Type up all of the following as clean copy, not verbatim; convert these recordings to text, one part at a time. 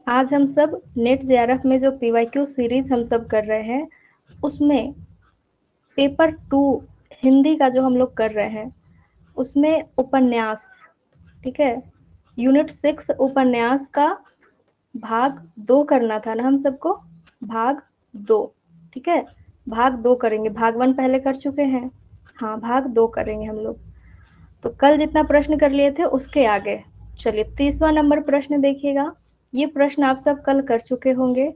आज हम सब नेट जेआरएफ में जो पीवाईक्यू सीरीज हम सब कर रहे हैं, उसमें पेपर 2 हिंदी का जो हम लोग कर रहे हैं, उसमें उपन्यास, ठीक है, यूनिट 6 उपन्यास का भाग 2 करना था ना हम सबको, भाग 2, ठीक है, भाग 2 करेंगे। भाग 1 पहले कर चुके हैं, हाँ भाग 2 करेंगे हम लोग। तो कल जितना प्रश्न कर लिए थे उसके आगे चलिए 30वां नंबर प्रश्न देखिएगा। ये प्रश्न आप सब कल कर चुके होंगे।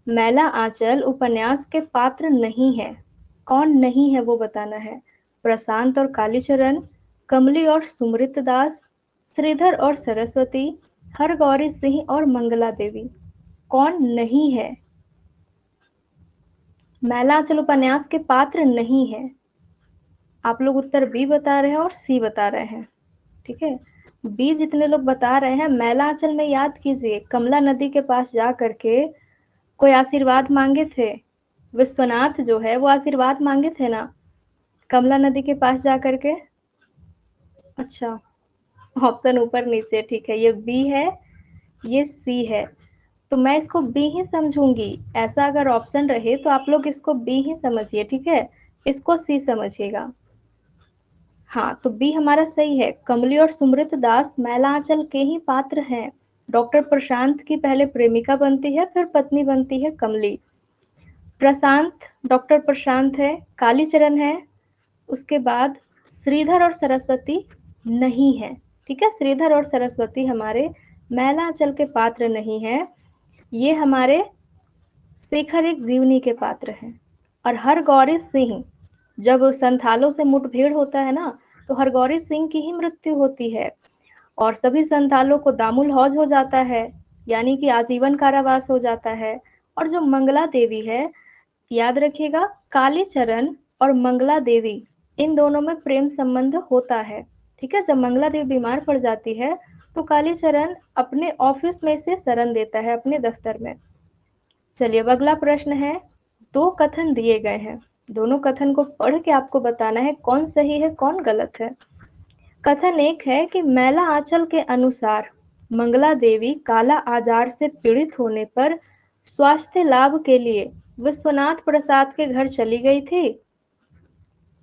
मैला आंचल उपन्यास के पात्र नहीं है, कौन नहीं है वो बताना है। प्रशांत और कालीचरण, कमली और सुमृत दास, श्रीधर और सरस्वती, हरगौरी सिंह और मंगला देवी, कौन नहीं है। मैला आंचल उपन्यास के पात्र नहीं है। आप लोग उत्तर बी बता रहे हैं और सी बता रहे हैं, ठीक है। बी जितने लोग बता रहे हैं, मैला आंचल में याद कीजिए कमला नदी के पास जा करके कोई आशीर्वाद मांगे थे। विश्वनाथ जो है वो आशीर्वाद मांगे थे ना कमला नदी के पास जा करके। अच्छा, ऑप्शन ऊपर नीचे, ठीक है, ये बी है, ये सी है, तो मैं इसको बी ही समझूंगी। ऐसा अगर ऑप्शन रहे तो आप लोग इसको बी ही समझिए, ठीक है, इसको सी समझिएगा। हाँ, तो बी हमारा सही है। कमली और सुमृत दास मैला आंचल के ही पात्र हैं। डॉक्टर प्रशांत की पहले प्रेमिका बनती है, फिर पत्नी बनती है कमली। प्रशांत, डॉक्टर प्रशांत है, कालीचरण है, उसके बाद श्रीधर और सरस्वती नहीं है, ठीक है। श्रीधर और सरस्वती हमारे मैला आंचल के पात्र नहीं है, ये हमारे शेखर एक जीवनी के पात्र हैं। और हरगौरी सिंह, जब संथालों से मुठभेड़ होता है ना, तो हरगौरी सिंह की ही मृत्यु होती है और सभी संथालों को दामुल हौज हो जाता है, यानी कि आजीवन कारावास हो जाता है। और जो मंगला देवी है, याद रखिएगा, कालीचरण और मंगला देवी इन दोनों में प्रेम संबंध होता है, ठीक है। जब मंगला देवी बीमार पड़ जाती है तो कालीचरण अपने ऑफिस में से शरण देता है, अपने दफ्तर में। चलिए अब अगला प्रश्न है। दो कथन दिए गए हैं, दोनों कथन को पढ़ के आपको बताना है कौन सही है कौन गलत है। कथन एक है कि मैला आंचल के अनुसार मंगला देवी काला आजार से पीड़ित होने पर स्वास्थ्य लाभ के लिए विश्वनाथ प्रसाद के घर चली गई थी,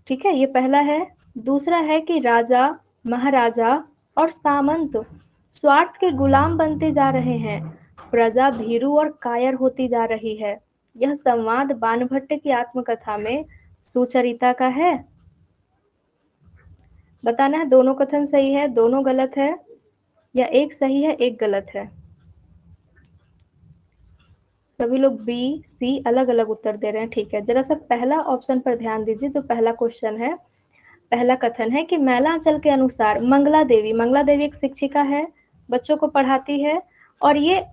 ठीक है, ये पहला है। दूसरा है कि राजा, महाराजा और सामंत स्वार्थ के गुलाम बनते जा रहे हैं, प्रजा भीरू और कायर होती जा रही है। यह संवाद बाणभट्ट की आत्मकथा में सुचरिता का है। बताना है दोनों कथन सही है, दोनों गलत है, या एक सही है एक गलत है। सभी लोग बी सी अलग अलग उत्तर दे रहे हैं, ठीक है। जरा सा पहला ऑप्शन पर ध्यान दीजिए, जो पहला क्वेश्चन है, पहला कथन है कि मैला आंचल के अनुसार मंगला देवी एक शिक्षिका है, बच्चों को पढ़ाती है, और ये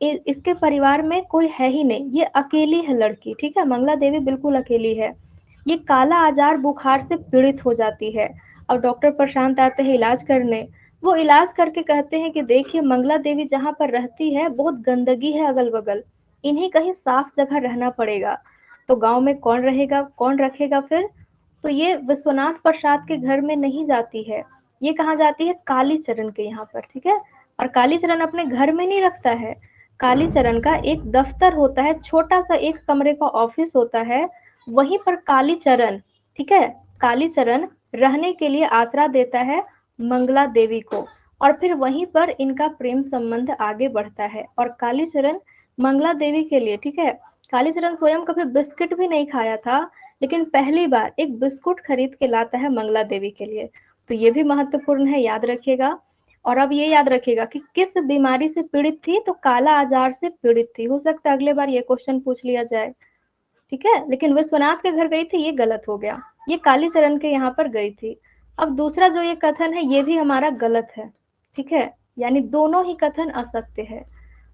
इसके परिवार में कोई है ही नहीं, ये अकेली है लड़की, ठीक है, मंगला देवी बिल्कुल अकेली है। ये काला आजार बुखार से पीड़ित हो जाती है। अब डॉक्टर प्रशांत आते हैं इलाज करने, वो इलाज करके कहते हैं कि देखिए मंगला देवी जहाँ पर रहती है बहुत गंदगी है अगल बगल, इन्हें कहीं साफ जगह रहना पड़ेगा। तो गांव में कौन रहेगा कौन रखेगा फिर, तो ये विश्वनाथ प्रसाद के घर में नहीं जाती है, ये कहाँ जाती है, कालीचरण के यहाँ पर, ठीक है। और कालीचरण अपने घर में नहीं रखता है, कालीचरण का एक दफ्तर होता है, छोटा सा एक कमरे का ऑफिस होता है, वहीं पर कालीचरण, ठीक है, कालीचरण रहने के लिए आसरा देता है मंगला देवी को, और फिर वहीं पर इनका प्रेम संबंध आगे बढ़ता है। और कालीचरण मंगला देवी के लिए, ठीक है, कालीचरण स्वयं कभी बिस्किट भी नहीं खाया था, लेकिन पहली बार एक बिस्कुट खरीद के लाता है मंगला देवी के लिए। तो ये भी महत्वपूर्ण है, याद रखिएगा। और अब ये याद रखिएगा कि किस बीमारी से पीड़ित थी, तो काला आजार से पीड़ित थी। हो सकता है अगले बार ये क्वेश्चन पूछ लिया जाए, ठीक है। लेकिन विश्वनाथ के घर गई थी, ये गलत हो गया, ये कालीचरण के यहाँ पर गई थी। अब दूसरा जो ये कथन है ये भी हमारा गलत है, ठीक है, यानी दोनों ही कथन असत्य है।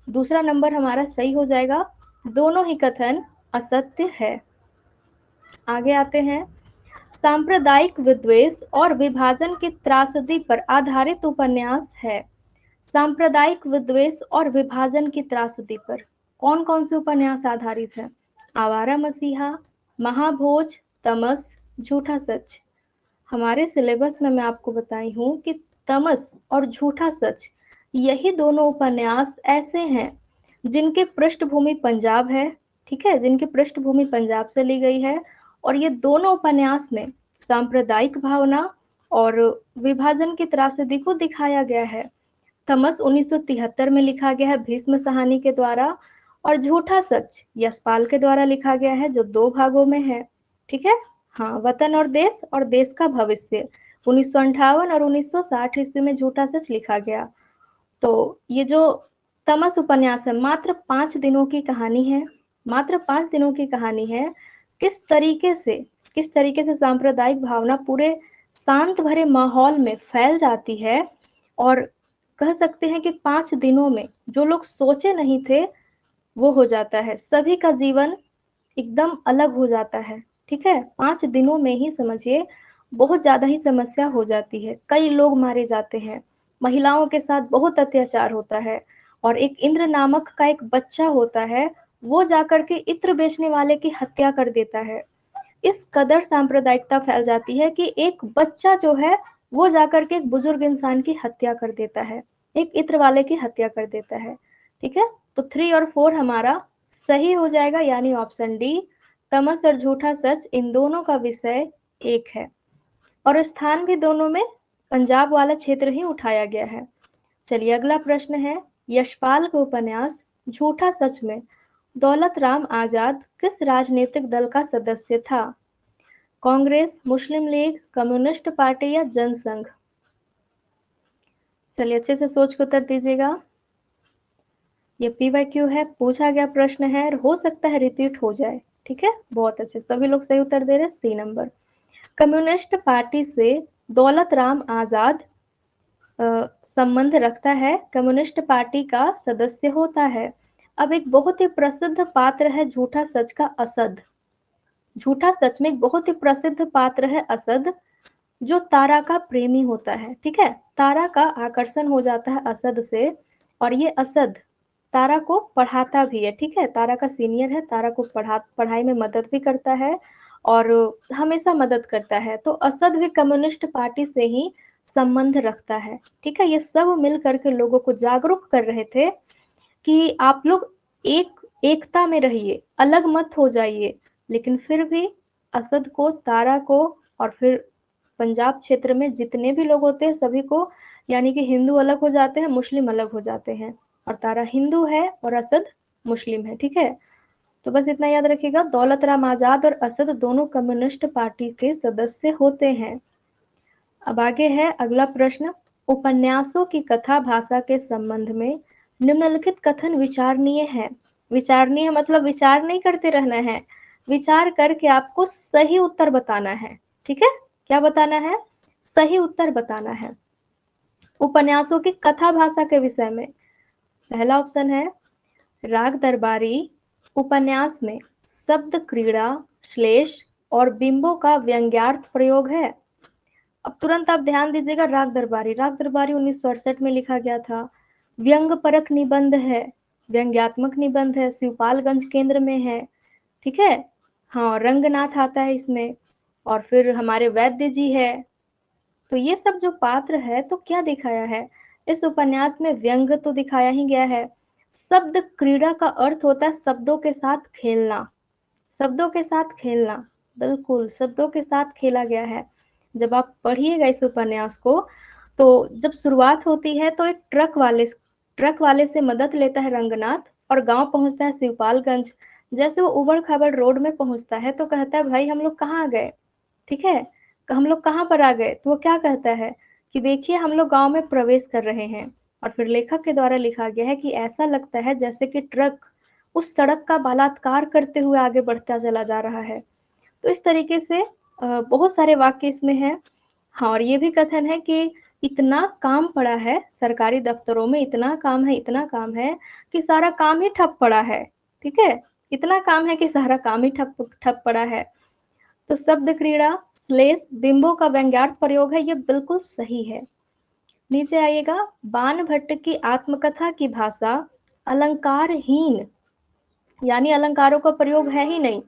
दूसरा नंबर हमारा सही हो जाएगा, दोनों ही कथन असत्य है। आगे आते हैं। सांप्रदायिक विद्वेष और विभाजन की त्रासदी पर आधारित उपन्यास है। सांप्रदायिक विद्वेष और विभाजन की त्रासदी पर कौन कौन से उपन्यास आधारित है। आवारा मसीहा, महाभोज, तमस, झूठा सच। हमारे सिलेबस में मैं आपको बताई हूँ कि तमस और झूठा सच यही दोनों उपन्यास ऐसे हैं जिनकी पृष्ठभूमि पंजाब है, ठीक है, जिनकी पृष्ठभूमि पंजाब से ली गई है। और ये दोनों उपन्यास में सांप्रदायिक भावना और विभाजन की त्रासदी को दिखाया गया है। थमस 1973 में लिखा गया है भीष्म साहनी के द्वारा, और झूठा सच यशपाल के द्वारा लिखा गया है, जो 2 भागों में है, ठीक है। हाँ, वतन और देश का भविष्य 1958 और 1960 ईस्वी में झूठा सच लिखा गया। तो ये जो तमस उपन्यास है, मात्र 5 दिनों की कहानी है, मात्र 5 दिनों की कहानी है। किस तरीके से सांप्रदायिक भावना पूरे शांत भरे माहौल में फैल जाती है, और कह सकते हैं कि 5 दिनों में जो लोग सोचे नहीं थे, वो हो जाता है। सभी का जीवन एकदम अलग हो जाता है, ठीक है। 5 दिनों में ही समझिए बहुत ज़्यादा ही समस्या हो जाती है। कई लोग मारे जाते हैं, महिलाओं के साथ बहुत अत्याचार होता है, और एक इंद्र नामक का एक बच्चा होता है, वो जाकर के इत्र बेचने वाले की हत्या कर देता है। इस कदर सांप्रदायिकता फैल जाती है कि एक बच्चा जो है, वो जाकर के एक बुजुर्ग इंसान की हत्या कर देता है, एक इत्र वाले की हत्या कर देता है, ठीक है। तो 3 और 4 हमारा सही हो जाएगा, यानी ऑप्शन डी। तमस और झूठा सच, इन दोनों का विषय एक है, और स्थान भी दोनों में पंजाब वाला क्षेत्र ही उठाया गया है। चलिए अगला प्रश्न है, यशपाल का उपन्यास झूठा सच में दौलत राम आजाद किस राजनीतिक दल का सदस्य था? कांग्रेस, मुस्लिम लीग, कम्युनिस्ट पार्टी या जनसंघ? चलिए अच्छे से सोच कर उत्तर दीजिएगा। ये पीवाईक्यू है, पूछा गया प्रश्न है, और हो सकता है रिपीट हो जाए, ठीक है। बहुत अच्छे, सभी लोग सही उत्तर दे रहे हैं, सी नंबर। कम्युनिस्ट पार्टी से दौलत राम आजाद संबंध रखता है, कम्युनिस्ट पार्टी का सदस्य होता है। अब एक बहुत ही प्रसिद्ध पात्र है झूठा सच का असद। झूठा सच में एक बहुत ही प्रसिद्ध पात्र है असद, जो तारा का प्रेमी होता है, ठीक है। तारा का आकर्षण हो जाता है असद से, और ये असद तारा को पढ़ाता भी है, ठीक है। तारा का सीनियर है, तारा को पढ़ाई में मदद भी करता है, और हमेशा मदद करता है। तो असद भी कम्युनिस्ट पार्टी से ही संबंध रखता है, ठीक है। ये सब मिल करके लोगों को जागरूक कर रहे थे कि आप लोग एकता में रहिए, अलग मत हो जाइए। लेकिन फिर भी असद को, तारा को, और फिर पंजाब क्षेत्र में जितने भी लोग होते हैं सभी को, यानी कि हिंदू अलग हो जाते हैं, मुस्लिम अलग हो जाते हैं, और तारा हिंदू है और असद मुस्लिम है, ठीक है। तो बस इतना याद रखिएगा, दौलत राम आजाद और असद दोनों कम्युनिस्ट पार्टी के सदस्य होते हैं। अब आगे है अगला प्रश्न, उपन्यासों की कथा भाषा के संबंध में निम्नलिखित कथन विचारणीय है। विचारणीय मतलब विचार नहीं करते रहना है, विचार करके आपको सही उत्तर बताना है, ठीक है। क्या बताना है? सही उत्तर बताना है उपन्यासों की कथा भाषा के विषय में। पहला ऑप्शन है, राग दरबारी उपन्यास में शब्द क्रीड़ा, श्लेष और बिंबों का व्यंग्यार्थ प्रयोग है। अब तुरंत आप ध्यान दीजिएगा, राग दरबारी 1968 में लिखा गया था। व्यंग परक निबंध है, व्यंग्यात्मक निबंध है, शिवपालगंज केंद्र में है, ठीक है। हाँ, रंगनाथ आता है इसमें, और फिर हमारे वैद्य जी है। तो ये सब जो पात्र है, तो क्या दिखाया है इस उपन्यास में? व्यंग तो दिखाया ही गया है। शब्द क्रीड़ा का अर्थ होता है शब्दों के साथ खेलना, शब्दों के साथ खेलना, बिल्कुल शब्दों के साथ खेला गया है। जब आप पढ़िएगा इस उपन्यास को, तो जब शुरुआत होती है तो एक ट्रक वाले से मदद लेता है रंगनाथ, और गांव पहुंचता है शिवपालगंज। जैसे वो उबड़ खाबड़ रोड में पहुंचता है तो कहता है, भाई हम लोग कहाँ गए, ठीक है, हम लोग कहाँ पर आ गए? तो वो क्या कहता है कि देखिए हम लोग गांव में प्रवेश कर रहे हैं। और फिर लेखक के द्वारा लिखा गया है कि ऐसा लगता है जैसे कि ट्रक उस सड़क का बलात्कार करते हुए आगे बढ़ता चला जा रहा है। तो इस तरीके से बहुत सारे वाक्य इसमें हैं। हाँ, और ये भी कथन है कि इतना काम पड़ा है सरकारी दफ्तरों में, इतना काम है कि सारा काम ही ठप पड़ा है, ठीक है। इतना काम है कि सारा काम ही ठप ठप पड़ा है। तो शब्द क्रीड़ा, श्लेष, बिंबों का व्यंग्यार्थ प्रयोग है, ये बिल्कुल सही है। नीचे आइएगा, बाण भट्ट की आत्मकथा की भाषा अलंकारहीन, यानी अलंकारों का प्रयोग है ही नहीं,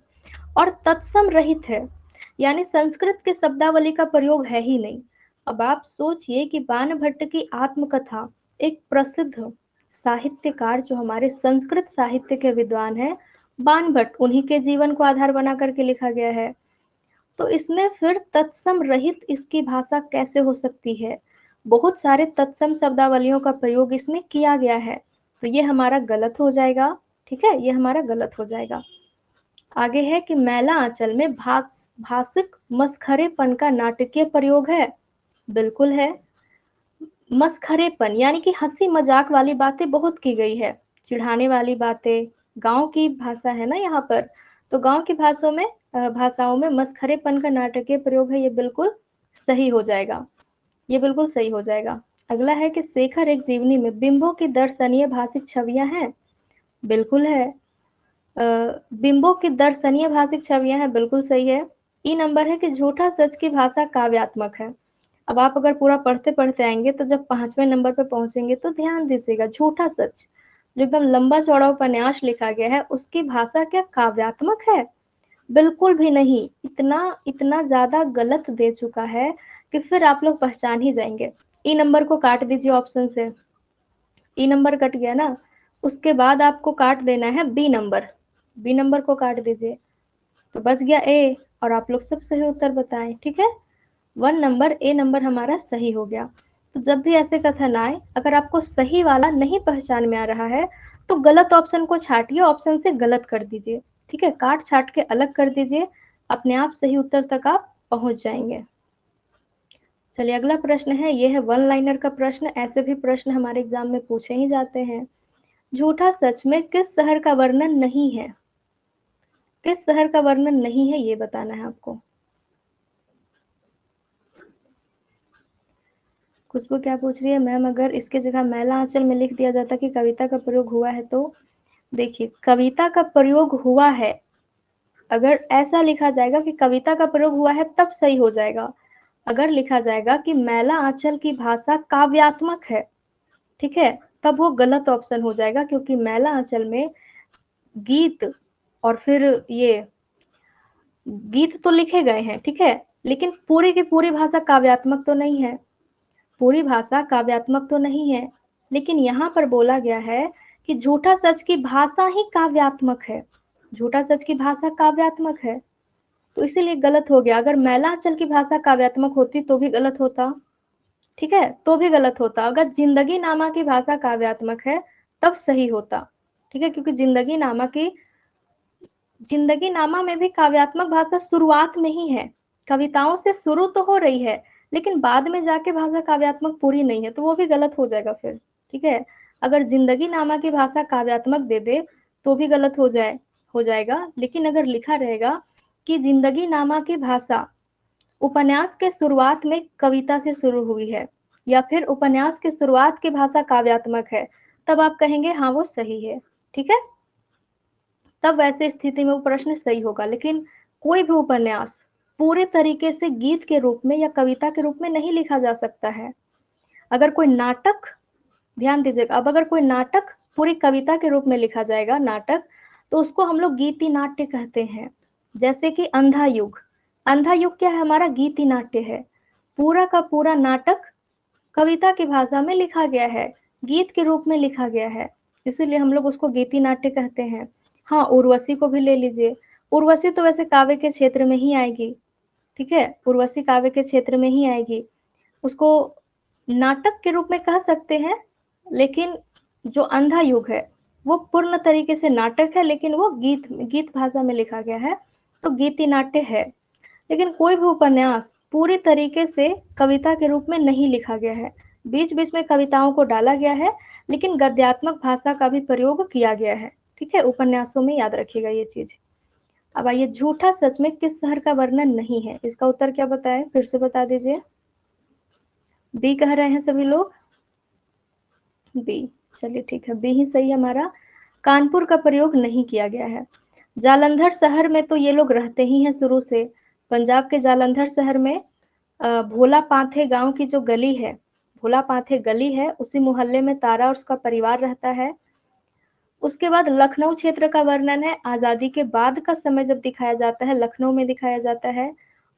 और तत्सम रहित है, यानी संस्कृत के शब्दावली का प्रयोग है ही नहीं। अब आप सोचिए कि बाण भट्ट की आत्मकथा एक प्रसिद्ध साहित्यकार जो हमारे संस्कृत साहित्य के विद्वान हैं, बाणभट्ट, उन्हीं के जीवन को आधार बना करके लिखा गया है। तो इसमें फिर तत्सम रहित इसकी भाषा कैसे हो सकती है? बहुत सारे तत्सम शब्दावलियों का प्रयोग इसमें किया गया है, तो ये हमारा गलत हो जाएगा, ठीक है? ये हमारा गलत हो जाएगा। आगे है कि मैला आंचल में भाषिक मसखरेपन का नाटकीय प्रयोग है। बिल्कुल है। मसखरेपन यानी कि हंसी मजाक वाली बातें बहुत की गई है, चिढ़ाने वाली बातें, गांव की भाषा है ना यहाँ पर, तो गांव की भाषाओं में मसखरेपन का नाटकीय प्रयोग है, ये बिल्कुल सही हो जाएगा, ये बिल्कुल सही हो जाएगा। अगला है कि शेखर एक जीवनी में बिंबों की दर्शनीय भाषिक छवियां हैं। बिल्कुल है। बिंबों की दर्शनीय भाषिक छवियां हैं, बिल्कुल सही है। ई नंबर है कि झूठा सच की भाषा काव्यात्मक है। अब आप अगर पूरा पढ़ते पढ़ते आएंगे तो जब 5वें नंबर पे पहुंचेंगे तो ध्यान दीजिएगा, झूठा सच जो एकदम लंबा चौड़ा उपन्यास लिखा गया है उसकी भाषा क्या काव्यात्मक है? बिल्कुल भी नहीं। इतना इतना ज्यादा गलत दे चुका है कि फिर आप लोग पहचान ही जाएंगे। ई नंबर को काट दीजिए ऑप्शन से। ई नंबर कट गया ना, उसके बाद आपको काट देना है बी नंबर। बी नंबर को काट दीजिए, तो बच गया ए, और आप लोग सब सही उत्तर बताएं, ठीक है? 1 नंबर, ए नंबर हमारा सही हो गया। तो जब भी ऐसे कथन आए, अगर आपको सही वाला नहीं पहचान में आ रहा है तो गलत ऑप्शन को छाटिए, ऑप्शन से गलत कर दीजिए, ठीक है? काट छाट के अलग कर दीजिए, अपने आप सही उत्तर तक आप पहुंच जाएंगे। चलिए अगला प्रश्न है, ये है वन लाइनर का प्रश्न। ऐसे भी प्रश्न हमारे एग्जाम में पूछे ही जाते हैं। झूठा सच में किस शहर का वर्णन नहीं है? किस शहर का वर्णन नहीं है ये बताना है आपको। खुशबू क्या पूछ रही है, मैम अगर इसके जगह मैला आंचल में लिख दिया जाता कि कविता का प्रयोग हुआ है तो? देखिए, कविता का प्रयोग हुआ है, अगर ऐसा लिखा जाएगा कि कविता का प्रयोग हुआ है तब सही हो जाएगा। अगर लिखा जाएगा कि मैला आंचल की भाषा काव्यात्मक है, ठीक है, तब वो गलत ऑप्शन हो जाएगा, क्योंकि मैला आंचल में गीत और फिर ये गीत तो लिखे गए हैं, ठीक है, लेकिन पूरी की पूरी भाषा काव्यात्मक तो नहीं है। पूरी भाषा काव्यात्मक तो नहीं है, लेकिन यहाँ पर बोला गया है कि झूठा सच की भाषा ही काव्यात्मक है। झूठा सच की भाषा काव्यात्मक है, तो इसीलिए गलत हो गया। अगर मैलांचल की भाषा काव्यात्मक होती तो भी गलत होता, ठीक है, तो भी गलत होता। अगर जिंदगी नामा की भाषा काव्यात्मक है तब सही होता, ठीक है, क्योंकि जिंदगी नामा में भी काव्यात्मक भाषा शुरुआत में ही है, कविताओं से शुरू तो हो रही है, लेकिन बाद में जाके भाषा काव्यात्मक पूरी नहीं है, तो वो भी गलत हो जाएगा फिर, ठीक है। अगर जिंदगी नामा की भाषा काव्यात्मक दे दे तो भी गलत हो जाएगा, लेकिन अगर लिखा रहेगा कि जिंदगी नामा की भाषा उपन्यास के शुरुआत में कविता से शुरू हुई है, या फिर उपन्यास के शुरुआत की भाषा काव्यात्मक है, तब आप कहेंगे हाँ वो सही है, ठीक है, तब वैसे स्थिति में वो प्रश्न सही होगा। लेकिन कोई भी उपन्यास पूरे तरीके से गीत के रूप में या कविता के रूप में नहीं लिखा जा सकता है। अगर कोई नाटक, ध्यान दीजिएगा, अब अगर कोई नाटक पूरी कविता के रूप में लिखा जाएगा नाटक, तो उसको हम लोग गीति नाट्य कहते हैं। जैसे कि अंधा युग, अंधा युग क्या है, हमारा गीति नाट्य है। पूरा का पूरा नाटक कविता की भाषा में लिखा गया है, गीत के रूप में लिखा गया है, इसीलिए हम लोग उसको गीति नाट्य कहते हैं। हाँ, उर्वशी को भी ले लीजिए, उर्वशी तो वैसे काव्य के क्षेत्र में ही आएगी, ठीक है, उर्वशी काव्य के क्षेत्र में ही आएगी, उसको नाटक के रूप में कह सकते हैं। लेकिन जो अंधा युग है वो पूर्ण तरीके से नाटक है, लेकिन वो गीत भाषा में लिखा गया है, तो गीति नाट्य है। लेकिन कोई भी उपन्यास पूरी तरीके से कविता के रूप में नहीं लिखा गया है, बीच बीच में कविताओं को डाला गया है, लेकिन गद्यात्मक भाषा का भी प्रयोग किया गया है, ठीक है, उपन्यासों में, याद रखिएगा ये चीज। अब आइए, झूठा सच में किस शहर का वर्णन नहीं है, इसका उत्तर क्या बताएं, फिर से बता दीजिए। बी कह रहे हैं सभी लोग, बी, चलिए ठीक है, बी ही सही हमारा। कानपुर का प्रयोग नहीं किया गया है। जालंधर शहर में तो ये लोग रहते ही हैं शुरू से। पंजाब के जालंधर शहर में भोला पांथे गांव की जो गली है, भोला पांथे गली है, उसी मोहल्ले में तारा और उसका परिवार रहता है। उसके बाद लखनऊ क्षेत्र का वर्णन है, आजादी के बाद का समय जब दिखाया जाता है लखनऊ में दिखाया जाता है।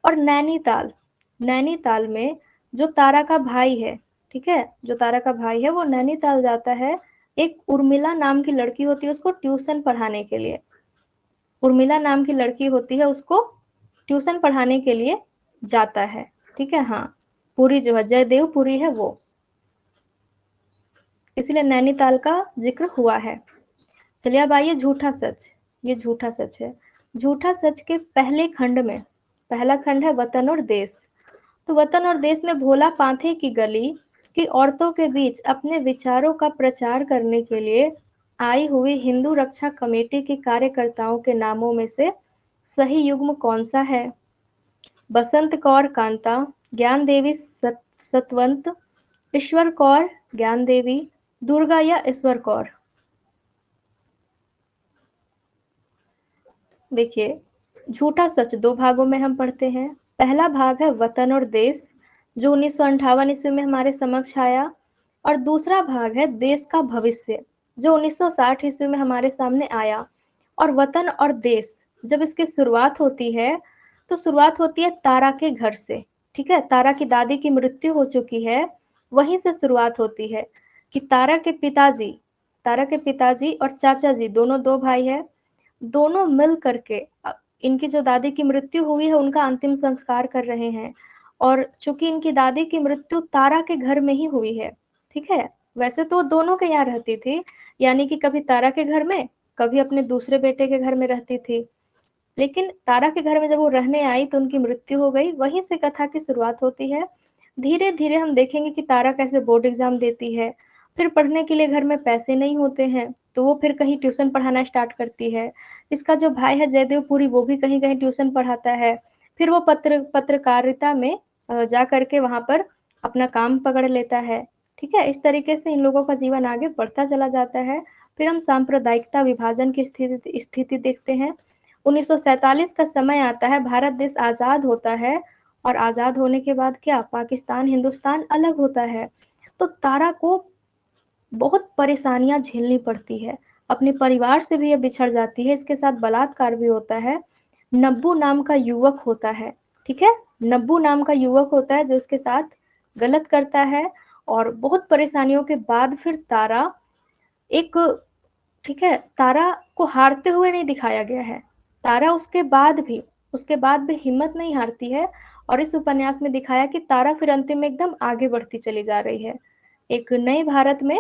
और नैनीताल, नैनीताल में जो तारा का भाई है, ठीक है, जो तारा का भाई है वो नैनीताल जाता है, एक उर्मिला नाम की लड़की होती है उसको ट्यूशन पढ़ाने के लिए। उर्मिला नाम की लड़की होती है, उसको ट्यूशन पढ़ाने के लिए जाता है। ठीक है, हाँ, पुरी जो है, जयदेव पुरी है वो, इसलिए नैनीताल का जिक्र हुआ है। चलिए अब आइए झूठा सच। ये झूठा सच है। झूठा सच के पहले खंड में, पहला खंड है वतन और देश। तो वतन और देश में भोला पांथे की गली की औरतों के बीच अपने विचारों का प्रचार करने के लिए आई हुई हिंदू रक्षा कमेटी के कार्यकर्ताओं के नामों में से सही युग्म कौन सा है? बसंत कौर कांता, ज्ञान देवी सतवंत, ईश्वर कौर ज्ञान देवी, दुर्गा या ईश्वर कौर? देखिए, झूठा सच दो भागों में हम पढ़ते हैं। पहला भाग है वतन और देश, जो 1958 ईस्वी में हमारे समक्ष आया, और दूसरा भाग है देश का भविष्य, जो 1960 ईस्वी में हमारे सामने आया। और वतन और देश जब इसकी शुरुआत होती है, तो शुरुआत होती है तारा के घर से। ठीक है, तारा की दादी की मृत्यु हो चुकी है, वहीं से शुरुआत होती है कि तारा के पिताजी और चाचा जी, दोनों दो भाई है, दोनों मिल करके इनकी जो दादी की मृत्यु हुई है उनका अंतिम संस्कार कर रहे हैं। और चूंकि इनकी दादी की मृत्यु तारा के घर में ही हुई है, ठीक है, वैसे तो दोनों के यहाँ रहती थी, यानी कि कभी तारा के घर में, कभी अपने दूसरे बेटे के घर में रहती थी, लेकिन तारा के घर में जब वो रहने आई तो उनकी मृत्यु हो गई। वहीं से कथा की शुरुआत होती है। धीरे धीरे हम देखेंगे कि तारा कैसे बोर्ड एग्जाम देती है, फिर पढ़ने के लिए घर में पैसे नहीं होते हैं तो वो फिर कहीं ट्यूशन पढ़ाना स्टार्ट करती है। इसका जो भाई है जयदेव पुरी, वो भी कहीं कहीं ट्यूशन पढ़ाता है। फिर वो पत्रकारिता में जा करके वहां पर अपना काम पकड़ लेता है। ठीक है, इस तरीके से इन लोगों का जीवन आगे बढ़ता चला जाता है। फिर हम सांप्रदायिकता विभाजन की स्थिति देखते हैं। 1947 का समय आता है, भारत देश आजाद होता है, और आजाद होने के बाद क्या, पाकिस्तान हिंदुस्तान अलग होता है। तो तारा को बहुत परेशानियां झेलनी पड़ती है, अपने परिवार से भी ये बिछड़ जाती है, इसके साथ बलात्कार भी होता है। नब्बू नाम का युवक होता है, ठीक है, नब्बू नाम का युवक होता है जो उसके साथ गलत करता है। और बहुत परेशानियों के बाद फिर तारा एक, ठीक है, तारा को हारते हुए नहीं दिखाया गया है। तारा उसके बाद भी हिम्मत नहीं हारती है। और इस उपन्यास में दिखाया कि तारा फिर अंतिम में एकदम आगे बढ़ती चली जा रही है, एक नए भारत में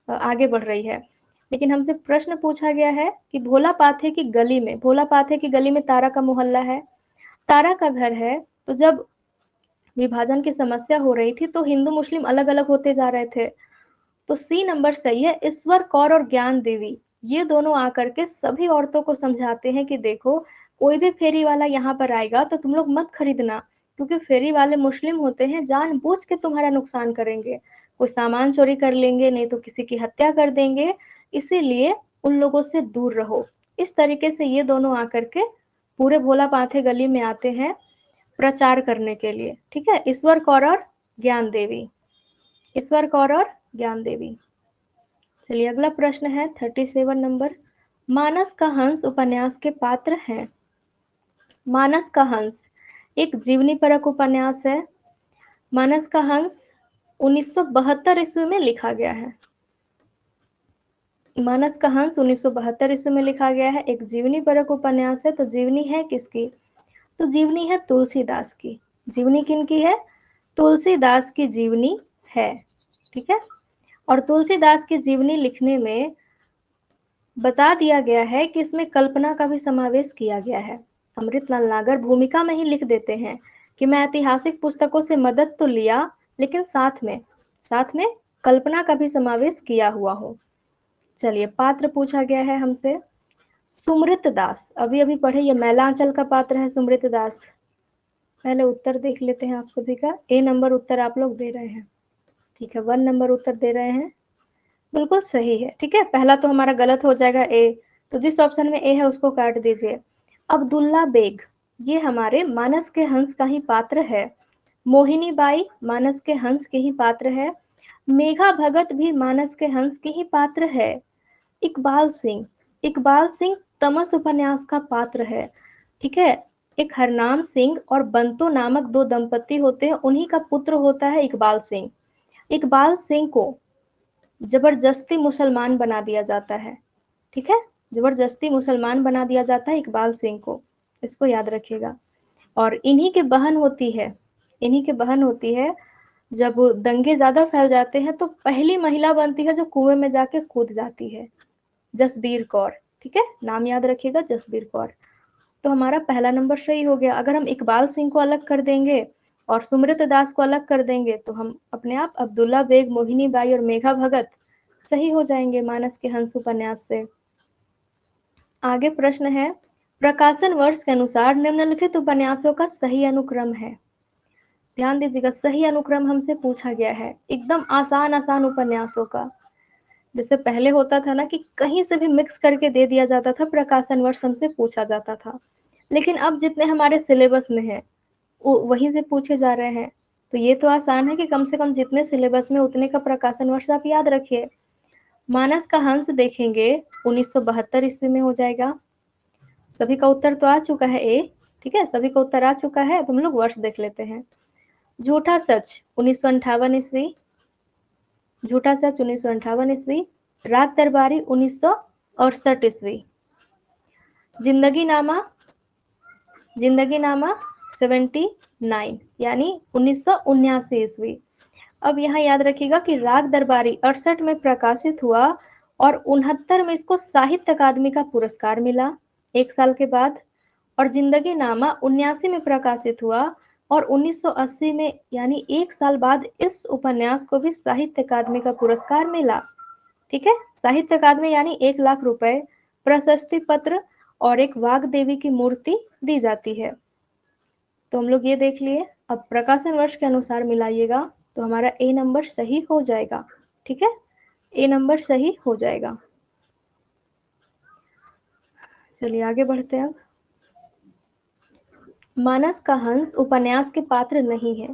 आगे बढ़ रही है। लेकिन हमसे प्रश्न पूछा गया है कि भोला पाथे की गली में तारा का मोहल्ला है, तारा का घर है। तो जब विभाजन की समस्या हो रही थी तो हिंदू मुस्लिम अलग अलग होते जा रहे थे। तो सी नंबर सही है। ईश्वर कौर और ज्ञान देवी, ये दोनों आकर के सभी औरतों को समझाते हैं कि देखो, कोई भी फेरी वाला यहाँ पर आएगा तो तुम लोग मत खरीदना, क्योंकि फेरी वाले मुस्लिम होते हैं, जानबूझ के तुम्हारा नुकसान करेंगे, कोई सामान चोरी कर लेंगे, नहीं तो किसी की हत्या कर देंगे, इसीलिए उन लोगों से दूर रहो। इस तरीके से ये दोनों आकर के पूरे भोला पाथे गली में आते हैं प्रचार करने के लिए। ठीक है, ईश्वर कौर और ज्ञान देवी, ईश्वर कौर और ज्ञान देवी। चलिए अगला प्रश्न है 37 नंबर। मानस का हंस उपन्यास के पात्र हैं। मानस का हंस एक जीवनी परक उपन्यास है। मानस का हंस 1972 ईस्वी में लिखा गया है। मानस का हंस 1972 ईस्वी में लिखा गया है, एक जीवनी परक उपन्यास है। तो जीवनी है किसकी? तो जीवनी है तुलसीदास की। जीवनी किनकी है? तुलसीदास की जीवनी है। ठीक है, और तुलसीदास की जीवनी लिखने में बता दिया गया है कि इसमें कल्पना का भी समावेश किया गया है। अमृतलाल नागर भूमिका में ही लिख देते हैं कि मैं ऐतिहासिक पुस्तकों से मदद तो लिया, लेकिन साथ में कल्पना का भी समावेश किया हुआ हो। चलिए पात्र पूछा गया है हमसे, सुमृत दास, अभी अभी पढ़े, ये मैलांचल का पात्र है सुमृत दास। पहले उत्तर देख लेते हैं आप सभी का। ए नंबर उत्तर आप लोग दे रहे हैं, ठीक है, 1 नंबर उत्तर दे रहे हैं, बिल्कुल सही है। ठीक है, पहला तो हमारा गलत हो जाएगा ए, तो जिस ऑप्शन में ए है उसको काट दीजिए। अब्दुल्ला बेग, ये हमारे मानस के हंस का ही पात्र है। मोहिनी बाई मानस के हंस के ही पात्र है। मेघा भगत भी मानस के हंस के ही पात्र है। इकबाल सिंह तमस उपन्यास का पात्र है। ठीक है, एक हरनाम सिंह और बंतो नामक दो दंपति होते हैं, उन्हीं का पुत्र होता है इकबाल सिंह। इकबाल सिंह को जबरदस्ती मुसलमान बना दिया जाता है, ठीक है, जबरदस्ती मुसलमान बना दिया जाता है इकबाल सिंह को, इसको याद रखिएगा। और इन्हीं की बहन होती है, इन्हीं की बहन होती है, जब दंगे ज्यादा फैल जाते हैं तो पहली महिला बनती है जो कुएं में जाके कूद जाती है, जसबीर कौर, ठीक है, नाम याद रखिएगा, जसबीर कौर। तो हमारा पहला नंबर सही हो गया। अगर हम इकबाल सिंह को अलग कर देंगे और सुमृत दास को अलग कर देंगे तो हम अपने आप अब्दुल्ला बेग, मोहिनी बाई और मेघा भगत सही हो जाएंगे मानस के हंस उपन्यास से। आगे प्रश्न है, प्रकाशन वर्ष के अनुसार निम्नलिखित उपन्यासों का सही अनुक्रम है। ध्यान दीजिएगा, सही अनुक्रम हमसे पूछा गया है, एकदम आसान आसान उपन्यासों का। जैसे पहले होता था ना कि कहीं से भी मिक्स करके दे दिया जाता था, प्रकाशन वर्ष हमसे पूछा जाता था, लेकिन अब जितने हमारे सिलेबस में है वो वहीं से पूछे जा रहे हैं। तो ये तो आसान है कि कम से कम जितने सिलेबस में उतने का प्रकाशन वर्ष आप याद रखिए। मानस का हंस देखेंगे 1972 ईस्वी में हो जाएगा। सभी का उत्तर तो आ चुका है ए, ठीक है, सभी का उत्तर आ चुका है। अब हम लोग वर्ष देख लेते हैं। झूठा सच 1958 ईस्वी, झूठा सच 1958 ईस्वी। रात दरबारी 1968 ईस्वी। जिंदगी नामा, जिंदगी नामा 79 यानी 1979 ईस्वी। अब यहाँ याद रखिएगा कि राग दरबारी 68 में प्रकाशित हुआ और 69 में इसको साहित्य अकादमी का पुरस्कार मिला, एक साल के बाद। और जिंदगी नामा 79 में प्रकाशित हुआ और 1980 में यानी एक साल बाद इस उपन्यास को भी साहित्य अकादमी का पुरस्कार मिला, ठीक है। साहित्य अकादमी यानी 1 लाख रुपए, प्रशस्ति पत्र और एक वाग देवी की मूर्ति दी जाती है। तो हम लोग ये देख लिए। अब प्रकाशन वर्ष के अनुसार मिलाइएगा तो हमारा ए नंबर सही हो जाएगा, ठीक है, ए नंबर सही हो जाएगा। चलिए आगे बढ़ते हैं। अब मानस का हंस उपन्यास के पात्र नहीं है।